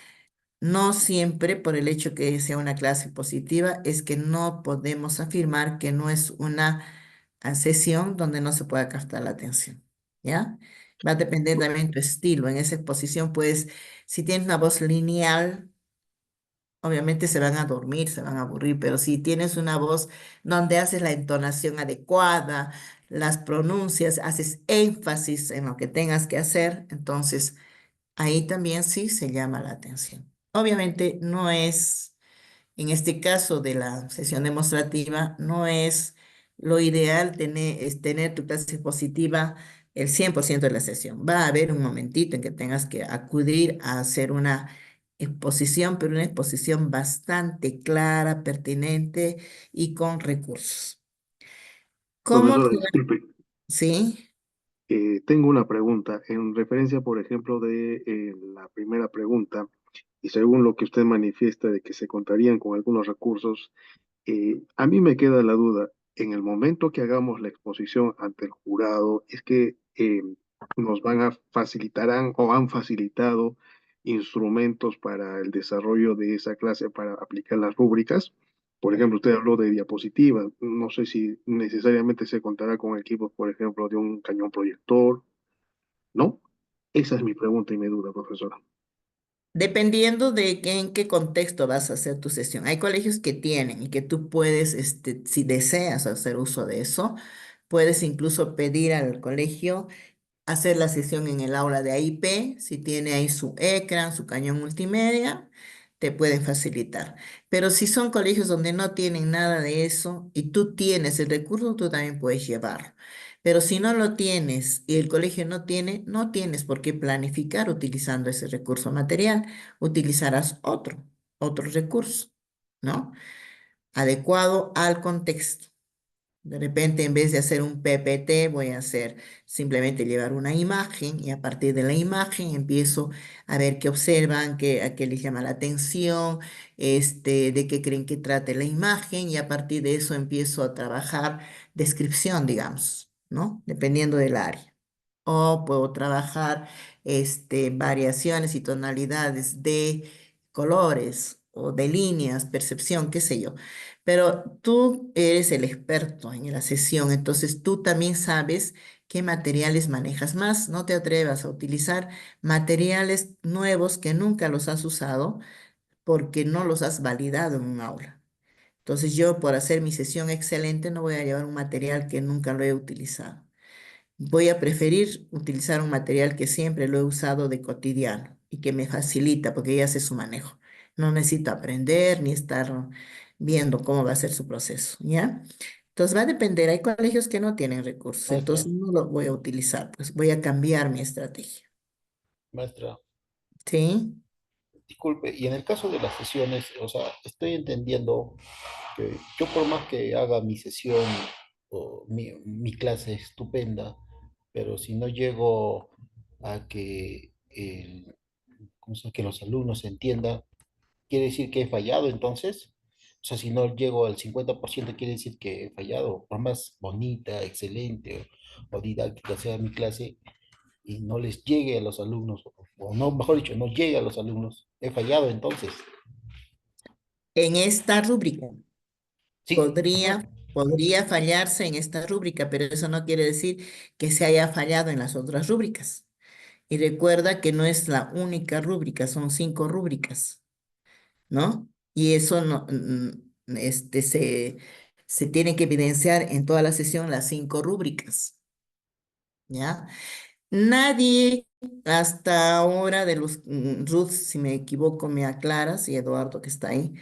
no siempre por el hecho que sea una clase positiva es que no podemos afirmar que no es una sesión donde no se pueda captar la atención, ¿ya? Va a depender también tu estilo. En esa exposición, pues, si tienes una voz lineal, obviamente se van a dormir, se van a aburrir, pero si tienes una voz donde haces la entonación adecuada, las pronuncias, haces énfasis en lo que tengas que hacer, entonces ahí también sí se llama la atención. Obviamente no es, en este caso de la sesión demostrativa, no es lo ideal tener tu clase expositiva el 100% de la sesión. Va a haber un momentito en que tengas que acudir a hacer una exposición, pero una exposición bastante clara, pertinente y con recursos. ¿Cómo? Profesora, disculpe. Sí. Tengo una pregunta en referencia, por ejemplo, de la primera pregunta, y según lo que usted manifiesta de que se contarían con algunos recursos, a mí me queda la duda, en el momento que hagamos la exposición ante el jurado, es que nos van a facilitarán o han facilitado instrumentos para el desarrollo de esa clase para aplicar las rúbricas. Por ejemplo, usted habló de diapositivas. No sé si necesariamente se contará con equipos, por ejemplo, de un cañón proyector, ¿no? Esa es mi pregunta y mi duda, profesora. Dependiendo de en qué contexto vas a hacer tu sesión. Hay colegios que tienen y que tú puedes, si deseas hacer uso de eso, puedes incluso pedir al colegio hacer la sesión en el aula de AIP, si tiene ahí su ecran, su cañón multimedia, te pueden facilitar. Pero si son colegios donde no tienen nada de eso y tú tienes el recurso, tú también puedes llevarlo. Pero si no lo tienes y el colegio no tiene, no tienes por qué planificar utilizando ese recurso material, utilizarás otro recurso, ¿no? Adecuado al contexto. De repente, en vez de hacer un PPT, voy a hacer simplemente llevar una imagen y a partir de la imagen empiezo a ver qué observan, a qué les llama la atención, de qué creen que trate la imagen y a partir de eso empiezo a trabajar descripción, digamos, ¿no? Dependiendo del área. O puedo trabajar variaciones y tonalidades de colores o de líneas, percepción, qué sé yo. Pero tú eres el experto en la sesión, entonces tú también sabes qué materiales manejas más. No te atrevas a utilizar materiales nuevos que nunca los has usado porque no los has validado en un aula. Entonces yo, por hacer mi sesión excelente, no voy a llevar un material que nunca lo he utilizado. Voy a preferir utilizar un material que siempre lo he usado de cotidiano y que me facilita porque ya sé su manejo. No necesito aprender ni estar viendo cómo va a ser su proceso, ¿ya? Entonces va a depender. Hay colegios que no tienen recursos, Maestra, entonces no los voy a utilizar, pues voy a cambiar mi estrategia. maestra, ¿Sí? disculpe, y en el caso de las sesiones, o sea, estoy entendiendo que yo por más que haga mi sesión o mi clase estupenda, pero si no llego a que, ¿cómo se llama? Que los alumnos entiendan, quiere decir que he fallado entonces. O sea, si no llego al 50% quiere decir que he fallado. Por más bonita, excelente o didáctica sea mi clase y no les llegue a los alumnos, o no, mejor dicho, no llegue a los alumnos, he fallado entonces. En esta rúbrica Sí, ajá. podría fallarse en esta rúbrica, pero eso no quiere decir que se haya fallado en las otras rúbricas. Y recuerda que no es la única rúbrica, son 5 rúbricas, ¿no? Y eso no, se tiene que evidenciar en toda la sesión las 5 rúbricas, ¿ya? Nadie hasta ahora de los, Ruth, si me equivoco, me aclaras, y Eduardo que está ahí,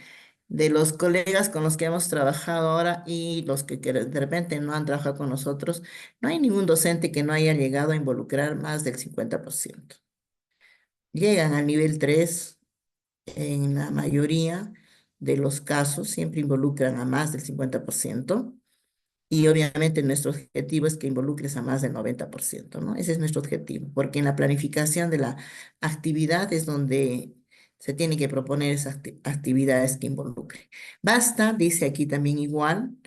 de los colegas con los que hemos trabajado ahora y los que de repente no han trabajado con nosotros, no hay ningún docente que no haya llegado a involucrar más del 50%. Llegan al nivel 3 en la mayoría de los casos, siempre involucran a más del 50%. Y obviamente nuestro objetivo es que involucres a más del 90%, ¿no? Ese es nuestro objetivo, porque en la planificación de la actividad es donde se tiene que proponer esas actividades que involucren. Basta, dice aquí también igual,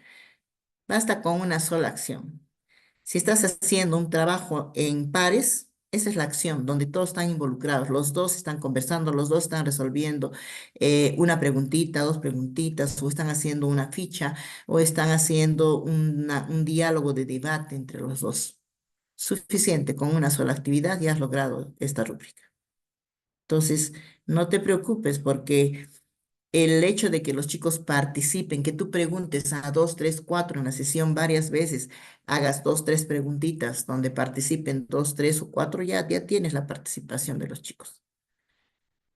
basta con una sola acción. Si estás haciendo un trabajo en pares, esa es la acción donde todos están involucrados, los dos están conversando, los dos están resolviendo una preguntita, dos preguntitas, o están haciendo una ficha, o están haciendo un diálogo de debate entre los dos. Suficiente con una sola actividad y has logrado esta rúbrica. Entonces, no te preocupes porque el hecho de que los chicos participen, que tú preguntes a dos, tres, cuatro en la sesión varias veces, hagas dos, tres preguntitas donde participen dos, tres o cuatro, ya tienes la participación de los chicos.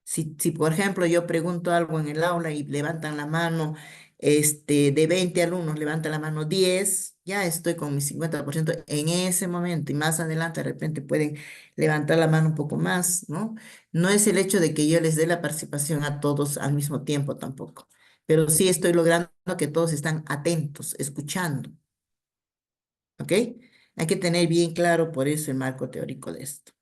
Si, por ejemplo, yo pregunto algo en el aula y levantan la mano, de 20 alumnos, levantan la mano 10, ya estoy con mi 50% en ese momento y más adelante de repente pueden levantar la mano un poco más, ¿no? No es el hecho de que yo les dé la participación a todos al mismo tiempo tampoco, pero sí estoy logrando que todos están atentos, escuchando, ¿ok? Hay que tener bien claro por eso el marco teórico de esto.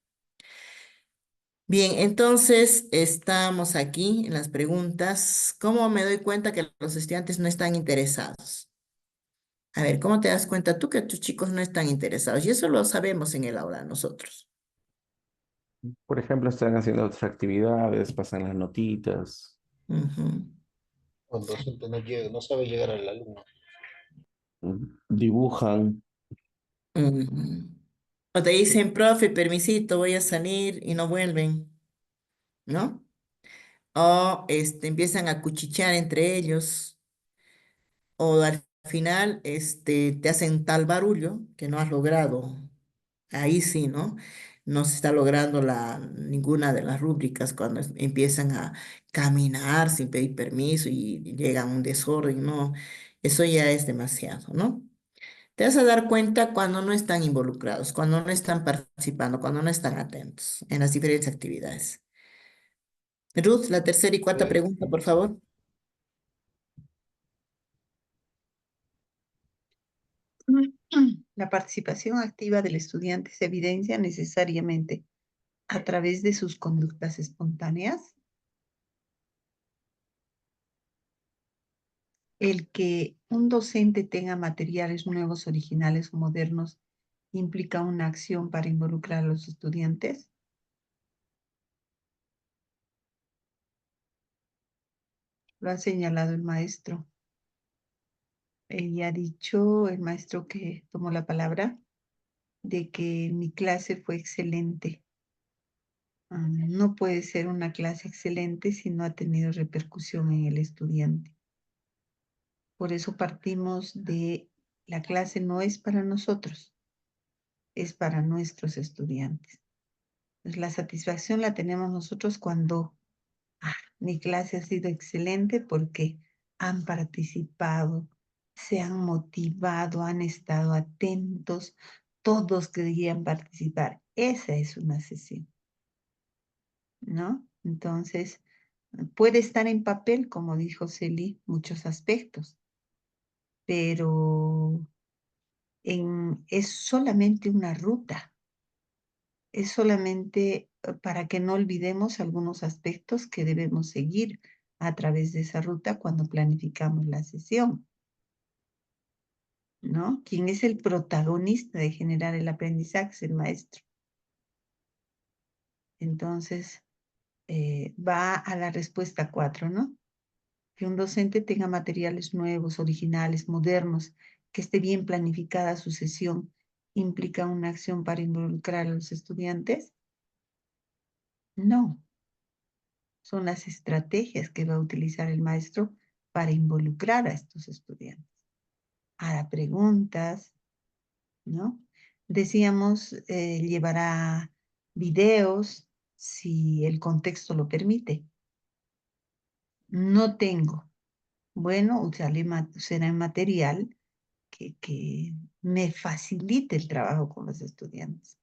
Bien, entonces estamos aquí en las preguntas. ¿Cómo me doy cuenta que los estudiantes no están interesados? A ver, ¿cómo te das cuenta tú que tus chicos no están interesados? Y eso lo sabemos en el aula nosotros. Por ejemplo, están haciendo otras actividades, pasan las notitas, Ujú, Cuando el docente no llega, no sabe llegar al alumno. dibujan. ujú. O te dicen, profe, permisito, voy a salir y no vuelven, ¿no? O empiezan a cuchichear entre ellos, o al final te hacen tal barullo que no has logrado. Ahí sí, ¿no? No se está logrando ninguna de las rúbricas cuando empiezan a caminar sin pedir permiso y llegan a un desorden, ¿no? Eso ya es demasiado, ¿no? Te vas a dar cuenta cuando no están involucrados, cuando no están participando, cuando no están atentos en las diferentes actividades. Ruth, la tercera y cuarta Eh, pregunta, por favor. La participación activa del estudiante se evidencia necesariamente a través de sus conductas espontáneas. El que un docente tenga materiales nuevos, originales o modernos implica una acción para involucrar a los estudiantes. Lo ha señalado el maestro. Ya ha dicho el maestro que tomó la palabra de que mi clase fue excelente. No puede ser una clase excelente si no ha tenido repercusión en el estudiante. Por eso partimos de la clase no es para nosotros, es para nuestros estudiantes. Pues la satisfacción la tenemos nosotros cuando mi clase ha sido excelente porque han participado, se han motivado, han estado atentos, todos querían participar. Esa es una sesión, ¿no? Entonces, puede estar en papel, como dijo Celi, muchos aspectos, pero es solamente una ruta, es solamente para que no olvidemos algunos aspectos que debemos seguir a través de esa ruta cuando planificamos la sesión, ¿no? ¿Quién es el protagonista de generar el aprendizaje? Es el maestro. Entonces, va a la respuesta 4, ¿no? Que un docente tenga materiales nuevos, originales, modernos, que esté bien planificada su sesión, implica una acción para involucrar a los estudiantes. No, son las estrategias que va a utilizar el maestro para involucrar a estos estudiantes. Hará preguntas, ¿no? Decíamos, llevará videos si el contexto lo permite. No tengo. Bueno, usaré material que me facilite el trabajo con los estudiantes.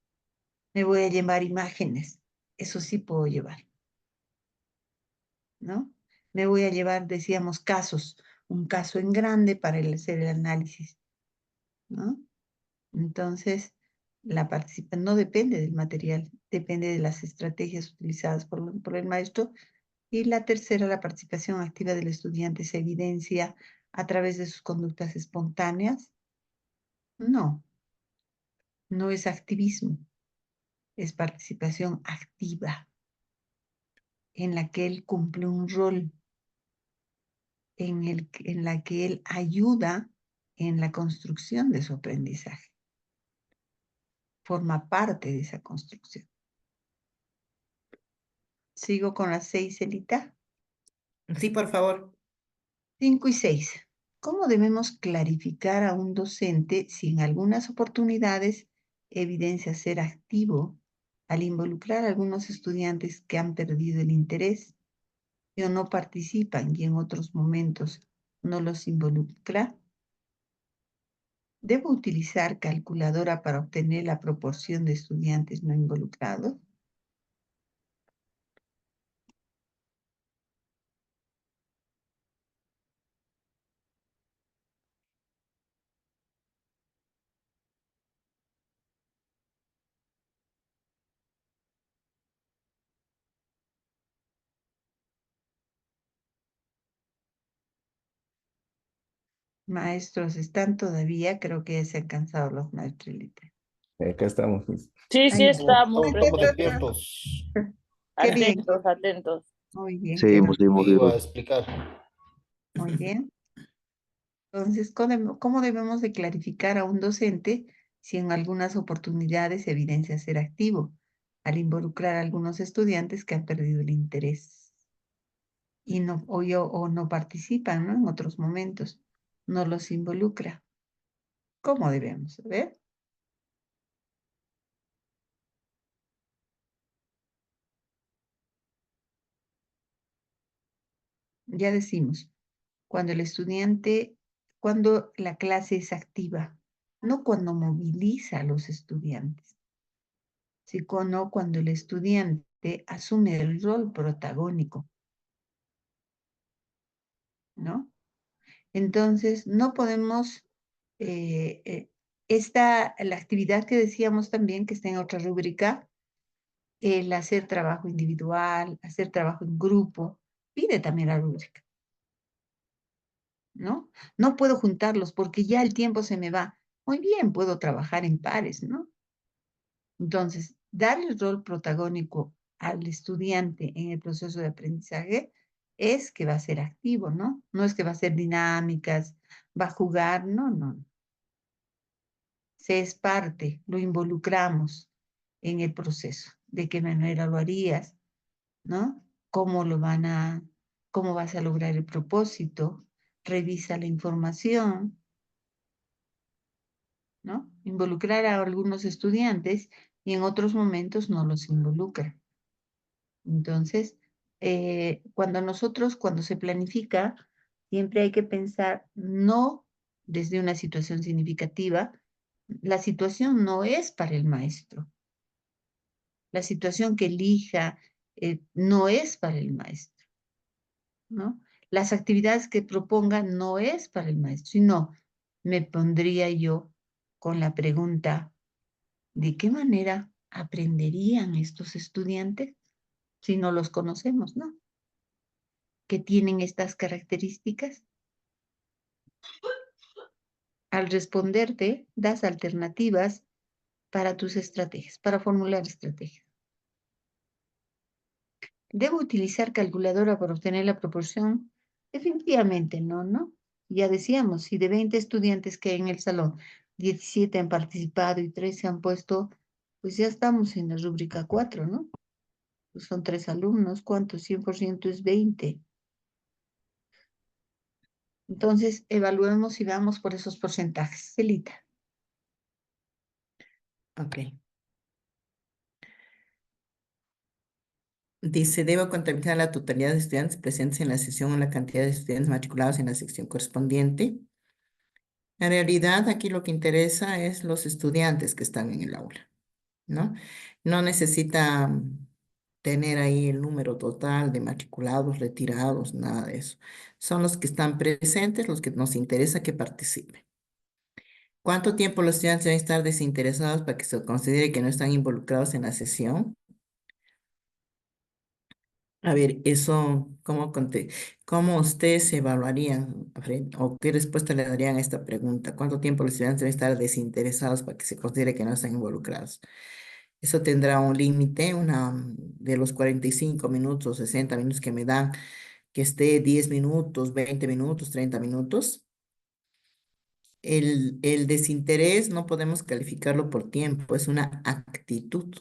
Me voy a llevar imágenes, eso sí puedo llevar, ¿no? Me voy a llevar, decíamos, casos, un caso en grande para hacer el análisis, ¿no? Entonces, la participación no depende del material, depende de las estrategias utilizadas por el maestro. Y la tercera, la participación activa del estudiante se evidencia a través de sus conductas espontáneas. No, no es activismo, es participación activa en la que él cumple un rol, en la que él ayuda en la construcción de su aprendizaje, forma parte de esa construcción. Sigo con las 6, Elita. Sí, por favor. 5 y 6. ¿Cómo debemos clarificar a un docente si en algunas oportunidades evidencia ser activo al involucrar a algunos estudiantes que han perdido el interés o no participan y en otros momentos no los involucra? ¿Debo utilizar calculadora para obtener la proporción de estudiantes no involucrados? maestros están todavía, creo que ya se han cansado los maestros. Acá estamos, Miss. Sí, sí Ahí va. estamos Estamos presentes, despiertos. Qué bien, atentos, atentos. muy bien, qué Seguimos, bueno, seguimos, Iba a seguimos. explicar. muy bien. Entonces, ¿cómo debemos de clarificar a un docente si en algunas oportunidades evidencia ser activo al involucrar a algunos estudiantes que han perdido el interés y o no participan, ¿no? En otros momentos, no los involucra? ¿Cómo debemos? ¿Ver? Ya decimos, cuando la clase es activa, no cuando moviliza a los estudiantes, sino cuando el estudiante asume el rol protagónico, ¿no? Entonces, no podemos, la actividad que decíamos también, que está en otra rúbrica, el hacer trabajo individual, hacer trabajo en grupo, pide también la rúbrica, ¿no? No puedo juntarlos porque ya el tiempo se me va. Muy bien, puedo trabajar en pares, ¿no? Entonces, dar el rol protagónico al estudiante en el proceso de aprendizaje es que va a ser activo, ¿no? No es que va a ser dinámicas, va a jugar, no, no. Se es parte, lo involucramos en el proceso. ¿De qué manera lo harías? ¿No? ¿Cómo vas a lograr el propósito? Revisa la información, ¿no? Involucrar a algunos estudiantes y en otros momentos no los involucra. Entonces, cuando se planifica, siempre hay que pensar no desde una situación significativa. La situación no es para el maestro. La situación que elija no es para el maestro, ¿no? Las actividades que proponga no es para el maestro, sino me pondría yo con la pregunta, ¿de qué manera aprenderían estos estudiantes si no los conocemos, ¿no? ¿Que tienen estas características? Al responderte, das alternativas para tus estrategias, para formular estrategias. ¿Debo utilizar calculadora para obtener la proporción? Definitivamente no, ¿no? Ya decíamos, si de 20 estudiantes que hay en el salón, 17 han participado y 3 se han puesto, pues ya estamos en la rúbrica 4, ¿no? Pues son 3 alumnos, ¿cuánto? 100% es 20. Entonces, evaluemos y vamos por esos porcentajes. Celita. Ok. Dice, debo contabilizar la totalidad de estudiantes presentes en la sesión o la cantidad de estudiantes matriculados en la sección correspondiente. En realidad, aquí lo que interesa es los estudiantes que están en el aula, ¿no? No necesita tener ahí el número total de matriculados, retirados, nada de eso. Son los que están presentes, los que nos interesa que participen. ¿Cuánto tiempo los estudiantes deben estar desinteresados para que se considere que no están involucrados en la sesión? A ver, eso, ¿cómo ustedes evaluarían o qué respuesta le darían a esta pregunta? ¿Cuánto tiempo los estudiantes deben estar desinteresados para que se considere que no están involucrados? Eso tendrá un límite, de los 45 minutos, 60 minutos que me dan, que esté 10 minutos, 20 minutos, 30 minutos. El desinterés no podemos calificarlo por tiempo, es una actitud,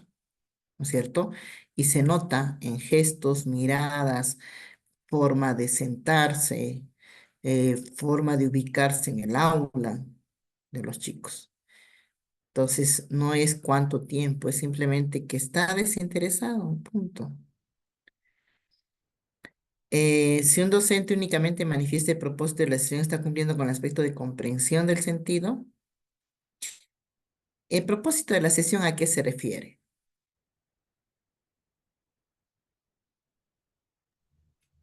¿no es cierto? Y se nota en gestos, miradas, forma de sentarse, forma de ubicarse en el aula de los chicos. Entonces, no es cuánto tiempo, es simplemente que está desinteresado, punto. Si un docente únicamente manifiesta el propósito de la sesión, está cumpliendo con el aspecto de comprensión del sentido. ¿El propósito de la sesión a qué se refiere?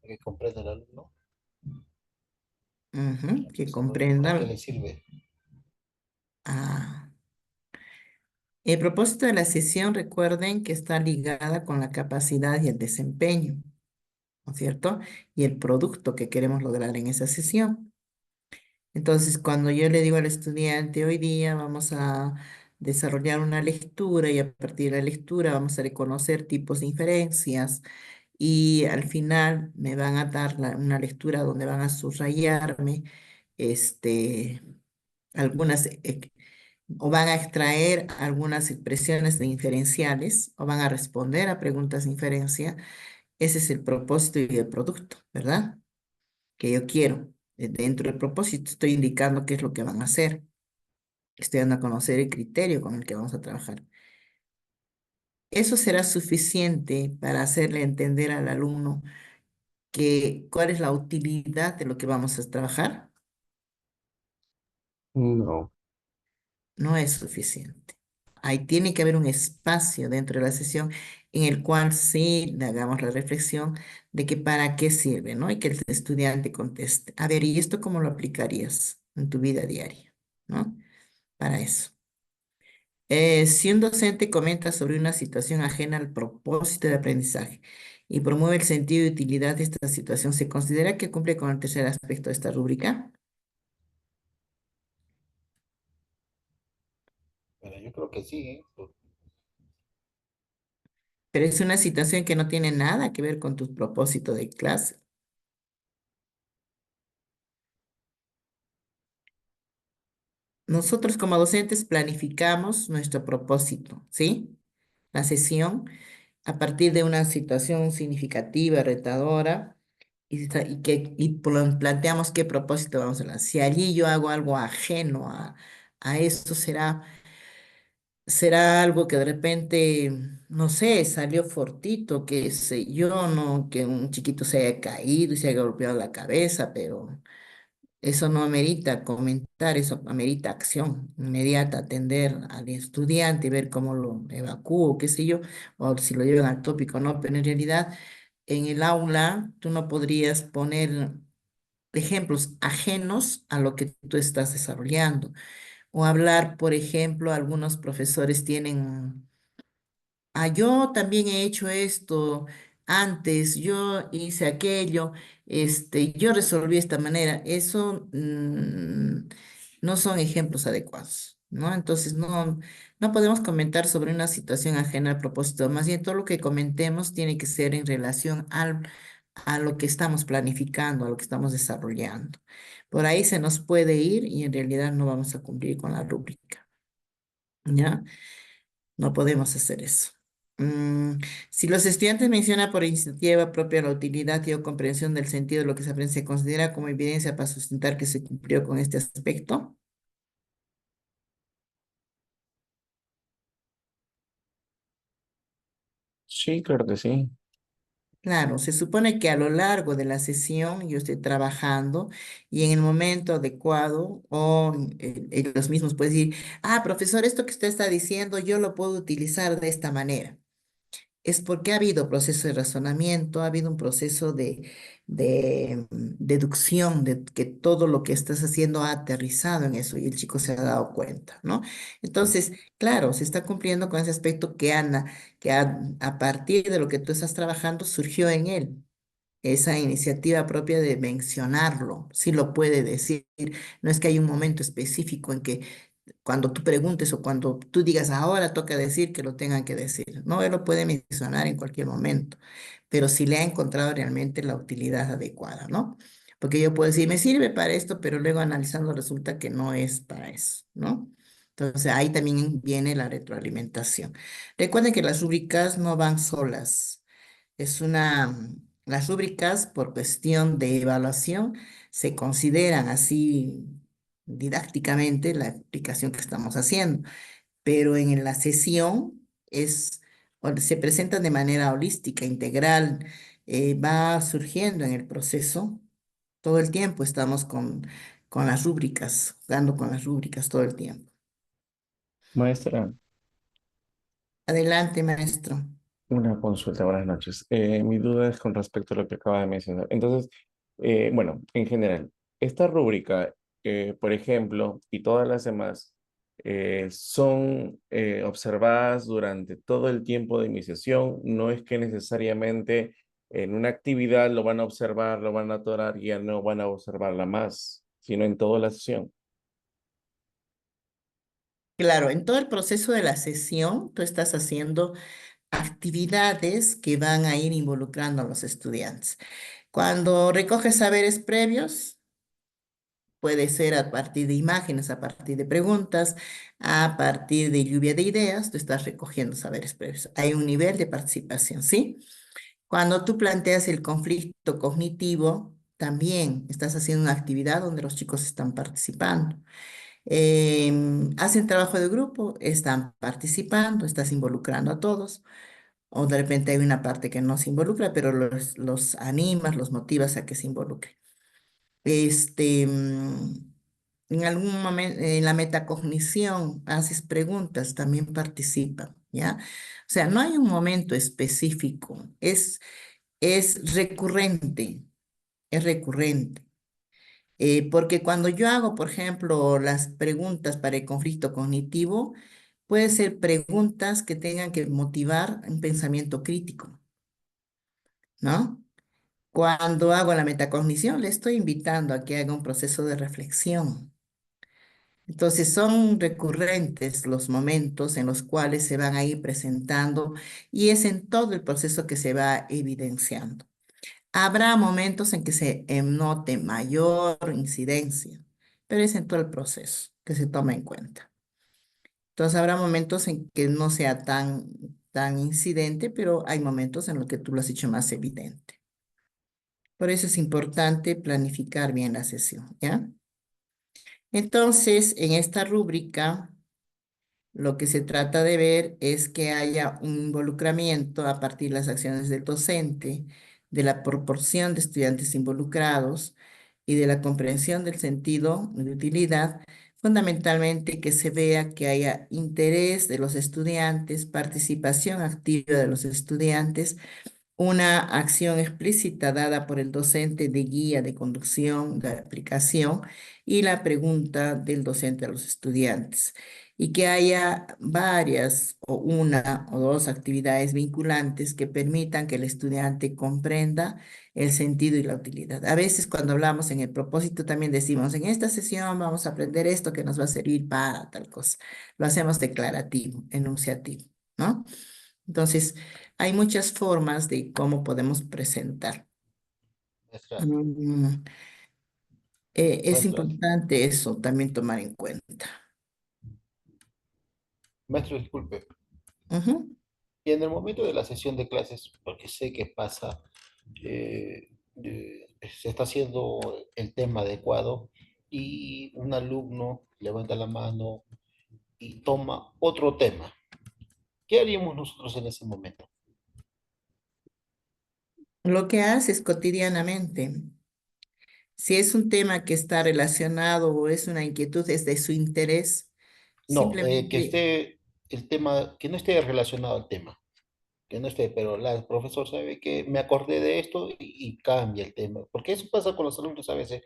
Que comprenda el alumno. Ujú, que ¿Para qué comprendan. le sirve? Ah, el propósito de la sesión, recuerden que está ligada con la capacidad y el desempeño, ¿no es cierto? Y el producto que queremos lograr en esa sesión. Entonces, cuando yo le digo al estudiante, hoy día vamos a desarrollar una lectura y a partir de la lectura vamos a reconocer tipos de inferencias y al final me van a dar una lectura donde van a subrayarme este, algunas, o van a extraer algunas expresiones de inferenciales o van a responder a preguntas de inferencia. Ese es el propósito y el producto, ¿verdad? Que yo quiero. Dentro del propósito estoy indicando qué es lo que van a hacer. Estoy dando a conocer el criterio con el que vamos a trabajar. Eso será suficiente para hacerle entender al alumno cuál es la utilidad de lo que vamos a trabajar. No. No es suficiente. Ahí tiene que haber un espacio dentro de la sesión en el cual sí le hagamos la reflexión de que para qué sirve, ¿no? Y que el estudiante conteste, a ver, ¿y esto cómo lo aplicarías en tu vida diaria? ¿No? Para eso. Si un docente comenta sobre una situación ajena al propósito de aprendizaje y promueve el sentido de utilidad de esta situación, ¿se considera que cumple con el tercer aspecto de esta rúbrica? Pero yo creo que sí, ¿eh? Pero es una situación que no tiene nada que ver con tu propósito de clase. Nosotros como docentes planificamos nuestro propósito, ¿sí? La sesión a partir de una situación significativa, retadora, planteamos qué propósito vamos a hacer. Si allí yo hago algo ajeno a esto, será algo que de repente, no sé, salió fortito, que sé yo, no, que un chiquito se haya caído y se haya golpeado la cabeza, pero eso no amerita comentar, eso amerita acción inmediata, atender al estudiante y ver cómo lo evacúo, qué sé yo, o si lo llevan al tópico o no, pero en realidad en el aula tú no podrías poner ejemplos ajenos a lo que tú estás desarrollando. O hablar, por ejemplo, algunos profesores tienen yo también he hecho esto antes, yo hice aquello, yo resolví de esta manera. Eso no son ejemplos adecuados, ¿no? Entonces no podemos comentar sobre una situación ajena al propósito. Más bien todo lo que comentemos tiene que ser en relación a lo que estamos planificando, a lo que estamos desarrollando. Por ahí se nos puede ir y en realidad no vamos a cumplir con la rúbrica, ¿ya? No podemos hacer eso. Si los estudiantes mencionan por iniciativa propia la utilidad y o comprensión del sentido de lo que se aprende, se considera como evidencia para sustentar que se cumplió con este aspecto. Sí, claro que sí. Claro, se supone que a lo largo de la sesión yo estoy trabajando y en el momento adecuado o ellos mismos pueden decir, profesor, esto que usted está diciendo yo lo puedo utilizar de esta manera. Es porque ha habido proceso de razonamiento, ha habido un proceso de deducción de que todo lo que estás haciendo ha aterrizado en eso y el chico se ha dado cuenta, ¿no? Entonces, claro, se está cumpliendo con ese aspecto a partir de lo que tú estás trabajando surgió en él. Esa iniciativa propia de mencionarlo, sí lo puede decir. No es que hay un momento específico en que cuando tú preguntes o cuando tú digas ahora toca decir que lo tengan que decir. No, él lo puede mencionar en cualquier momento, pero si le ha encontrado realmente la utilidad adecuada, ¿no? Porque yo puedo decir, me sirve para esto, pero luego analizando resulta que no es para eso, ¿no? Entonces ahí también viene la retroalimentación. Recuerden que las rúbricas no van solas. Las rúbricas por cuestión de evaluación se consideran así didácticamente la aplicación que estamos haciendo, pero en la sesión se presentan de manera holística, integral, va surgiendo en el proceso. Todo el tiempo estamos con las rúbricas, jugando con las rúbricas todo el tiempo. Maestra, Adelante, maestro. una consulta, buenas noches. Mi duda es con respecto a lo que acaba de mencionar. Entonces, bueno, en general, esta rúbrica, por ejemplo, y todas las demás, son observadas durante todo el tiempo de iniciación. No es que necesariamente en una actividad lo van a observar, lo van a atorar y ya no van a observarla más, sino en toda la sesión. Claro, en todo el proceso de la sesión, tú estás haciendo actividades que van a ir involucrando a los estudiantes. Cuando recoges saberes previos, puede ser a partir de imágenes, a partir de preguntas, a partir de lluvia de ideas, tú estás recogiendo saberes previos. Hay un nivel de participación, ¿sí? Cuando tú planteas el conflicto cognitivo, también estás haciendo una actividad donde los chicos están participando. Hacen trabajo de grupo, están participando, estás involucrando a todos. O de repente hay una parte que no se involucra, pero los animas, los motivas a que se involucren. En algún momento, en la metacognición, haces preguntas, también participan, ¿ya? O sea, no hay un momento específico, es recurrente, es recurrente. Porque cuando yo hago, por ejemplo, las preguntas para el conflicto cognitivo, puede ser preguntas que tengan que motivar un pensamiento crítico, ¿no? Cuando hago la metacognición, le estoy invitando a que haga un proceso de reflexión. Entonces, son recurrentes los momentos en los cuales se van a ir presentando y es en todo el proceso que se va evidenciando. Habrá momentos en que se note mayor incidencia, pero es en todo el proceso que se toma en cuenta. Entonces, habrá momentos en que no sea tan incidente, pero hay momentos en los que tú lo has hecho más evidente. Por eso es importante planificar bien la sesión, ¿ya? Entonces, en esta rúbrica, lo que se trata de ver es que haya un involucramiento a partir de las acciones del docente, de la proporción de estudiantes involucrados y de la comprensión del sentido de utilidad, fundamentalmente que se vea que haya interés de los estudiantes, participación activa de los estudiantes, una acción explícita dada por el docente de guía de conducción de aplicación y la pregunta del docente a los estudiantes. Y que haya varias o una o dos actividades vinculantes que permitan que el estudiante comprenda el sentido y la utilidad. A veces cuando hablamos en el propósito también decimos, en esta sesión vamos a aprender esto que nos va a servir para tal cosa. Lo hacemos declarativo, enunciativo, ¿no? Entonces, hay muchas formas de cómo podemos presentar. Maestra, Mm, es maestra, importante eso también tomar en cuenta. maestro, disculpe. Ujú. Y en el momento de la sesión de clases, porque sé que pasa, se está haciendo el tema adecuado y un alumno levanta la mano y toma otro tema. ¿Qué haríamos nosotros en ese momento? Lo que haces cotidianamente, si es un tema que está relacionado o es una inquietud, es de su interés, No, que simplemente, esté el tema, que no esté relacionado al tema, que no esté, pero la, el profesor sabe que me acordé de esto y cambia el tema, porque eso pasa con los alumnos a veces.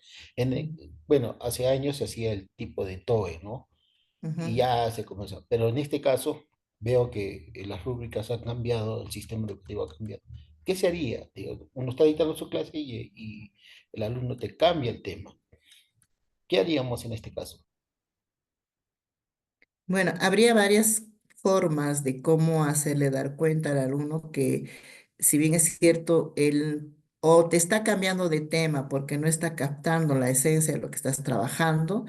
Bueno, hace años se hacía el tipo de TOE, ¿no? Y ujú. ya se comenzó. Pero en este caso veo que las rúbricas han cambiado, el sistema educativo ha cambiado. ¿Qué se haría? Digo, uno está dictando su clase y el alumno te cambia el tema. ¿Qué haríamos en este caso? Bueno, habría varias formas de cómo hacerle dar cuenta al alumno que, si bien es cierto, él o te está cambiando de tema porque no está captando la esencia de lo que estás trabajando,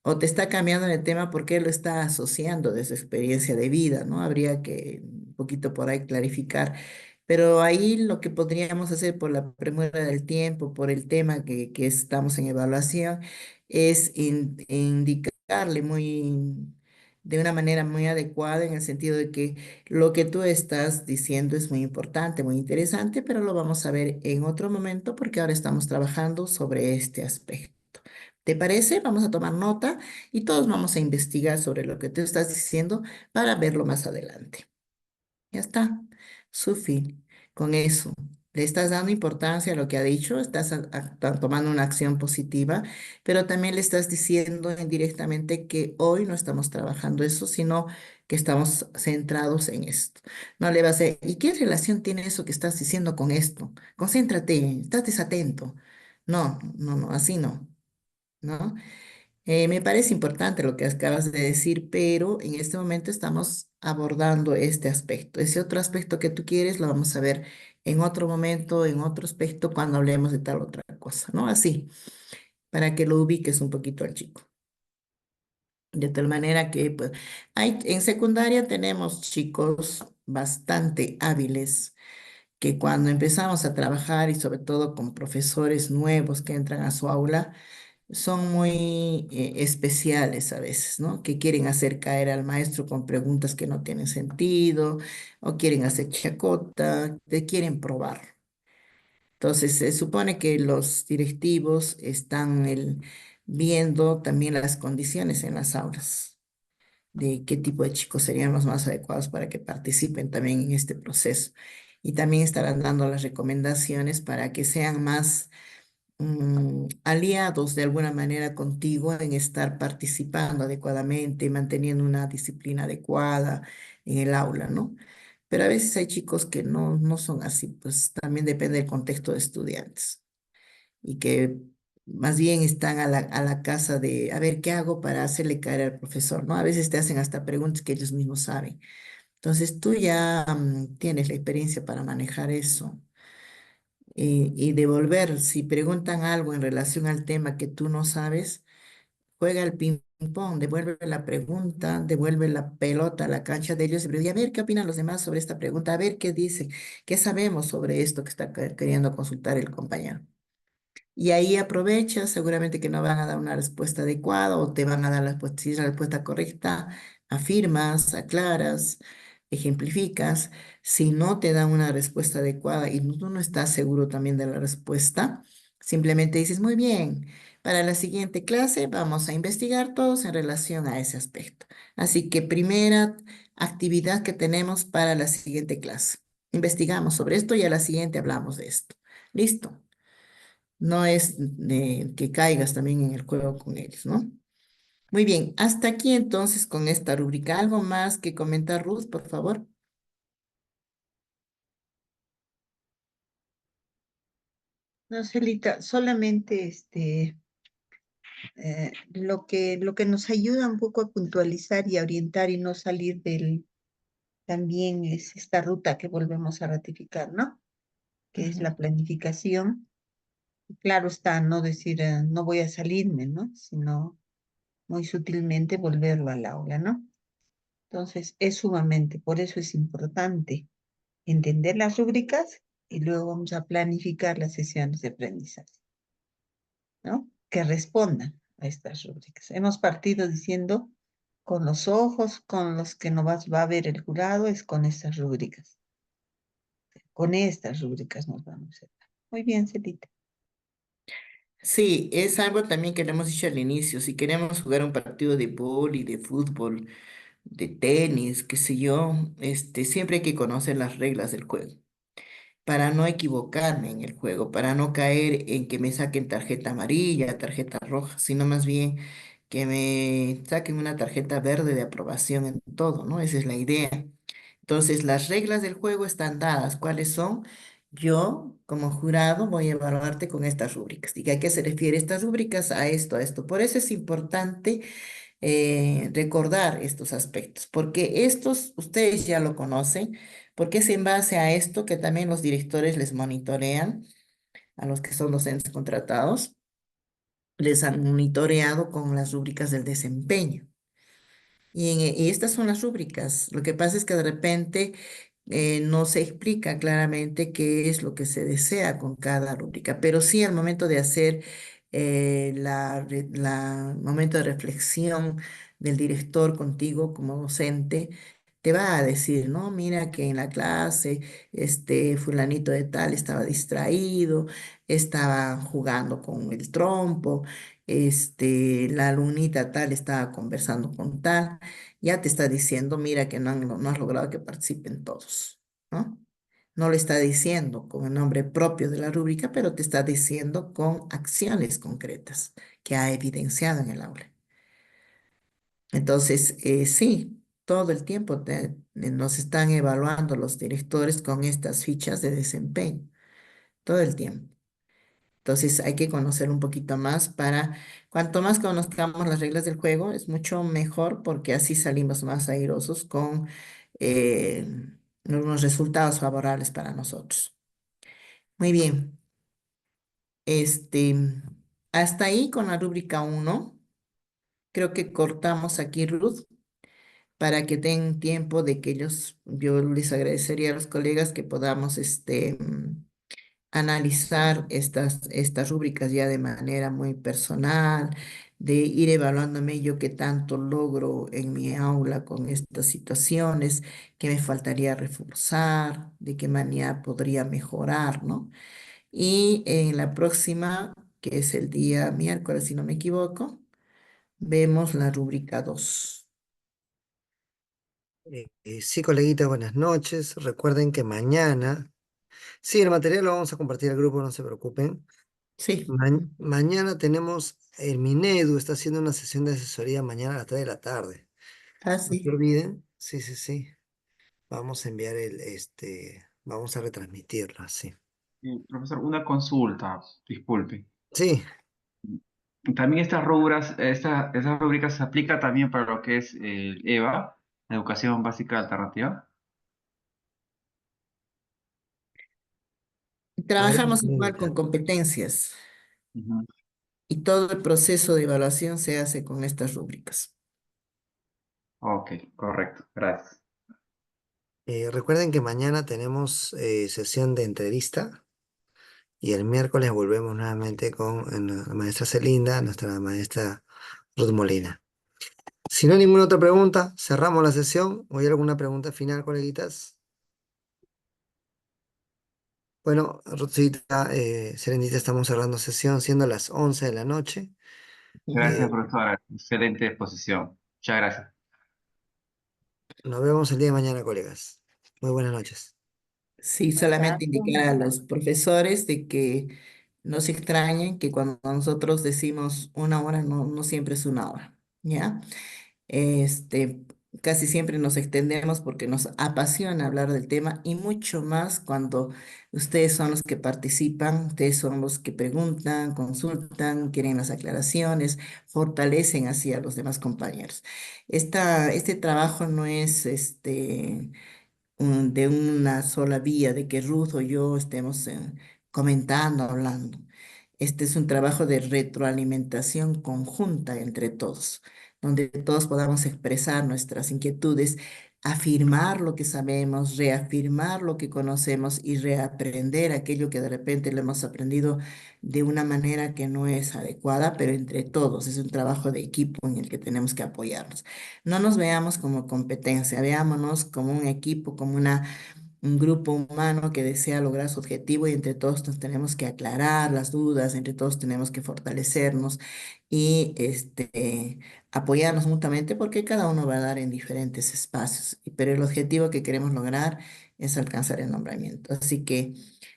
o te está cambiando de tema porque él lo está asociando de su experiencia de vida, ¿no? Habría que un poquito por ahí clarificar. Pero ahí lo que podríamos hacer por la premura del tiempo, por el tema que estamos en evaluación, es indicarle de una manera muy adecuada en el sentido de que lo que tú estás diciendo es muy importante, muy interesante, pero lo vamos a ver en otro momento porque ahora estamos trabajando sobre este aspecto. ¿Te parece? Vamos a tomar nota y todos vamos a investigar sobre lo que tú estás diciendo para verlo más adelante. Ya está. Sufi, con eso. Le estás dando importancia a lo que ha dicho, estás tomando una acción positiva, pero también le estás diciendo indirectamente que hoy no estamos trabajando eso, sino que estamos centrados en esto. No le vas a decir, ¿y qué relación tiene eso que estás diciendo con esto? Concéntrate, estate atento. No, no, no, así no. ¿no? Me parece importante lo que acabas de decir, pero en este momento estamos abordando este aspecto. Ese otro aspecto que tú quieres lo vamos a ver en otro momento, en otro aspecto, cuando hablemos de tal otra cosa, ¿no? Así, para que lo ubiques un poquito al chico. De tal manera que, pues, en secundaria tenemos chicos bastante hábiles que cuando empezamos a trabajar y sobre todo con profesores nuevos que entran a su aula, son muy especiales a veces, ¿no? Que quieren hacer caer al maestro con preguntas que no tienen sentido o quieren hacer chacota, te quieren probar. Entonces, se supone que los directivos están viendo también las condiciones en las aulas, de qué tipo de chicos serían los más adecuados para que participen también en este proceso. Y también estarán dando las recomendaciones para que sean más aliados de alguna manera contigo en estar participando adecuadamente, manteniendo una disciplina adecuada en el aula, ¿no? Pero a veces hay chicos que no son así, pues también depende del contexto de estudiantes y que más bien están a la casa de, a ver, ¿qué hago para hacerle caer al profesor? ¿No? A veces te hacen hasta preguntas que ellos mismos saben. Entonces tú ya tienes la experiencia para manejar eso y devolver, si preguntan algo en relación al tema que tú no sabes, juega al ping-pong, devuelve la pregunta, devuelve la pelota a la cancha de ellos y a ver qué opinan los demás sobre esta pregunta, a ver qué dicen, qué sabemos sobre esto que está queriendo consultar el compañero. Y ahí aprovecha, seguramente que no van a dar una respuesta adecuada o te van a dar si es la respuesta correcta, afirmas, aclaras, ejemplificas. Si no te dan una respuesta adecuada y tú no estás seguro también de la respuesta, simplemente dices, muy bien, para la siguiente clase vamos a investigar todos en relación a ese aspecto. Así que primera actividad que tenemos para la siguiente clase. Investigamos sobre esto y a la siguiente hablamos de esto. Listo. No es de que caigas también en el juego con ellos, ¿no? Muy bien, hasta aquí entonces con esta rúbrica. ¿Algo más que comentar, Ruth, por favor? No, Celita, solamente lo que nos ayuda un poco a puntualizar y a orientar y no salir del, también es esta ruta que volvemos a ratificar, ¿no? Que es la planificación. Claro está, no decir, no voy a salirme, ¿no? Sino muy sutilmente volverlo al aula, ¿no? Entonces, es sumamente, por eso es importante entender las rúbricas y luego vamos a planificar las sesiones de aprendizaje, ¿no? Que respondan a estas rúbricas. Hemos partido diciendo con los ojos con los que no va a ver el jurado es con estas rúbricas. Con estas rúbricas nos vamos a dar. Muy bien, Celita. Sí, es algo también que le hemos dicho al inicio. Si queremos jugar un partido de vóley, de fútbol, de tenis, qué sé yo, siempre hay que conocer las reglas del juego, para no equivocarme en el juego, para no caer en que me saquen tarjeta amarilla, tarjeta roja, sino más bien que me saquen una tarjeta verde de aprobación en todo, ¿no? Esa es la idea. Entonces, las reglas del juego están dadas. ¿Cuáles son? Yo, como jurado, voy a evaluarte con estas rúbricas. ¿Y a qué se refiere estas rúbricas? A esto, a esto. Por eso es importante recordar estos aspectos, porque estos ustedes ya lo conocen, porque es en base a esto que también los directores les monitorean a los que son docentes contratados, les han monitoreado con las rúbricas del desempeño. Y estas son las rúbricas. Lo que pasa es que de repente no se explica claramente qué es lo que se desea con cada rúbrica, pero sí al momento de hacer momento de reflexión del director contigo como docente, te va a decir, ¿no? Mira que en la clase este fulanito de tal estaba distraído, estaba jugando con el trompo, la alumnita tal estaba conversando con tal, ya te está diciendo, mira que no has logrado que participen todos, ¿no? No lo está diciendo con el nombre propio de la rúbrica, pero te está diciendo con acciones concretas que ha evidenciado en el aula. Entonces, sí, todo el tiempo nos están evaluando los directores con estas fichas de desempeño, todo el tiempo. Entonces hay que conocer un poquito más para, cuanto más conozcamos las reglas del juego, es mucho mejor porque así salimos más airosos con eh, unos resultados favorables para nosotros. Muy bien, este, hasta ahí con la rúbrica uno. Creo que cortamos aquí, Ruth, para que den tiempo de que yo les agradecería a los colegas que podamos analizar estas rúbricas ya de manera muy personal, de ir evaluándome yo qué tanto logro en mi aula con estas situaciones, qué me faltaría reforzar, de qué manera podría mejorar, ¿no? Y en la próxima, que es el día miércoles, si no me equivoco, vemos la rúbrica 2. Sí, coleguita, buenas noches. Recuerden que mañana, sí, el material lo vamos a compartir al grupo, no se preocupen. Sí. Mañana tenemos, el Minedu está haciendo una sesión de asesoría mañana a las 3 de la tarde. Ah, No se sí. olviden, sí, sí, sí. Vamos a enviar vamos a retransmitirla, sí. Profesor, una consulta, disculpe. Sí, También esas rúbricas se aplica también para lo que es el EVA, la Educación Básica Alternativa. a ver, Trabajamos igual coleguita. con competencias Ujú. y todo el proceso de evaluación se hace con estas rúbricas. Ok, correcto, gracias. Recuerden que mañana tenemos sesión de entrevista y el miércoles volvemos nuevamente con la maestra Celinda, nuestra maestra Ruth Molina. Si no hay ninguna otra pregunta, cerramos la sesión. ¿O hay alguna pregunta final, coleguitas? Bueno, Ruthcita, Serenita, estamos cerrando sesión, siendo las 11 de la noche. Gracias, Ujú. profesora. Excelente exposición. Muchas gracias. Nos vemos el día de mañana, colegas. Muy buenas noches. Sí, Un solamente abrazo, un indicar a los abrazo. profesores de que no se extrañen que cuando nosotros decimos una hora, no siempre es una hora, ¿ya? Este, casi siempre nos extendemos porque nos apasiona hablar del tema y mucho más cuando ustedes son los que participan, ustedes son los que preguntan, consultan, quieren las aclaraciones, fortalecen así a los demás compañeros. Este trabajo no es de una sola vía, de que Ruth o yo estemos comentando, hablando. Este es un trabajo de retroalimentación conjunta entre todos, donde todos podamos expresar nuestras inquietudes, afirmar lo que sabemos, reafirmar lo que conocemos y reaprender aquello que de repente lo hemos aprendido de una manera que no es adecuada, pero entre todos es un trabajo de equipo en el que tenemos que apoyarnos. No nos veamos como competencia, veámonos como un equipo, como un grupo humano que desea lograr su objetivo y entre todos nos tenemos que aclarar las dudas, entre todos tenemos que fortalecernos y apoyarnos mutuamente porque cada uno va a dar en diferentes espacios, pero el objetivo que queremos lograr es alcanzar el nombramiento. Así que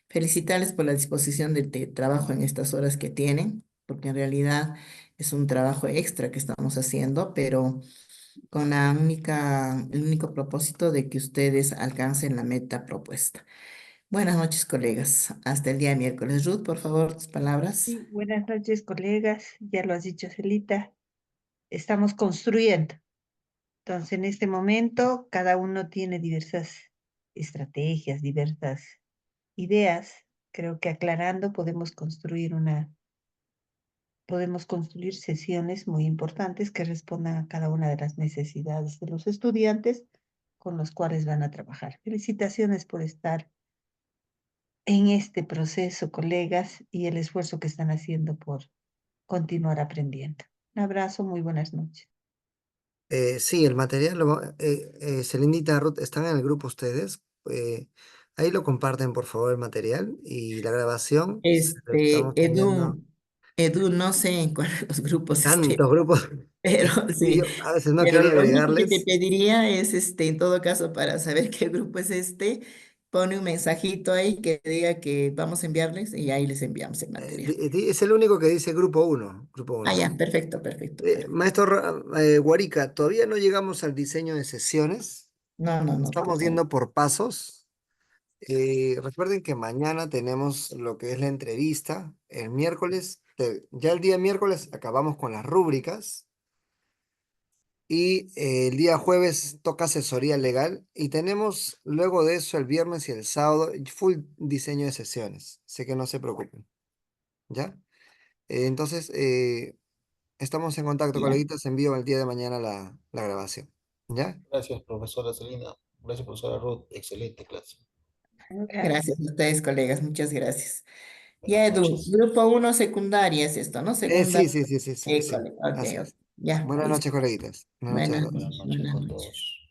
felicitarles por la disposición de trabajo en estas horas que tienen, porque en realidad es un trabajo extra que estamos haciendo, pero con el único propósito de que ustedes alcancen la meta propuesta. Buenas noches, colegas. Hasta el día miércoles. Ruth, por favor, tus palabras. Sí, buenas noches, colegas. Ya lo has dicho, Celita. Estamos construyendo. Entonces, en este momento, cada uno tiene diversas estrategias, diversas ideas. Creo que aclarando podemos construir sesiones muy importantes que respondan a cada una de las necesidades de los estudiantes con los cuales van a trabajar. Felicitaciones por estar en este proceso, colegas, y el esfuerzo que están haciendo por continuar aprendiendo. Un abrazo, muy buenas noches. Sí, el material, Selenita, Ruth, ¿están en el grupo ustedes? Ahí lo comparten, por favor, el material y la grabación. Se lo estamos teniendo. Edu, no sé en cuál de los grupos esté, Tantos grupos. pero Y sí. yo a veces no Pero quería lo único que te agregarles. pediría es, en todo caso, para saber qué grupo es pone un mensajito ahí que diga que vamos a enviarles y ahí les enviamos el material. Es el único que dice grupo uno. Grupo Ah, uno. ya, perfecto, perfecto, perfecto. Maestro Guarica, todavía no llegamos al diseño de sesiones. No, Estamos todavía. yendo por pasos. Recuerden que mañana tenemos lo que es la entrevista. El miércoles, ya el día miércoles acabamos con las rúbricas. Y el día jueves toca asesoría legal. Y tenemos luego de eso el viernes y el sábado full diseño de sesiones. Así que no se preocupen. ¿Ya? Entonces, estamos en contacto, Ya. coleguitas. Envío el día de mañana la grabación. ¿Ya? Gracias, profesora Celina. Gracias, profesora Ruth. Excelente clase. Gracias a ustedes, colegas. Muchas gracias. Ya, Buenas Edu, noches. grupo uno secundaria es esto, ¿no? Sí, Segunda. sí, sí, sí, sí, sí. Ok, Así ok. es. Ya, Buenas listo. noches, coleguitas. Buenas noches a Buenas todos. noches. Buenas noches Buenas con noches. todos.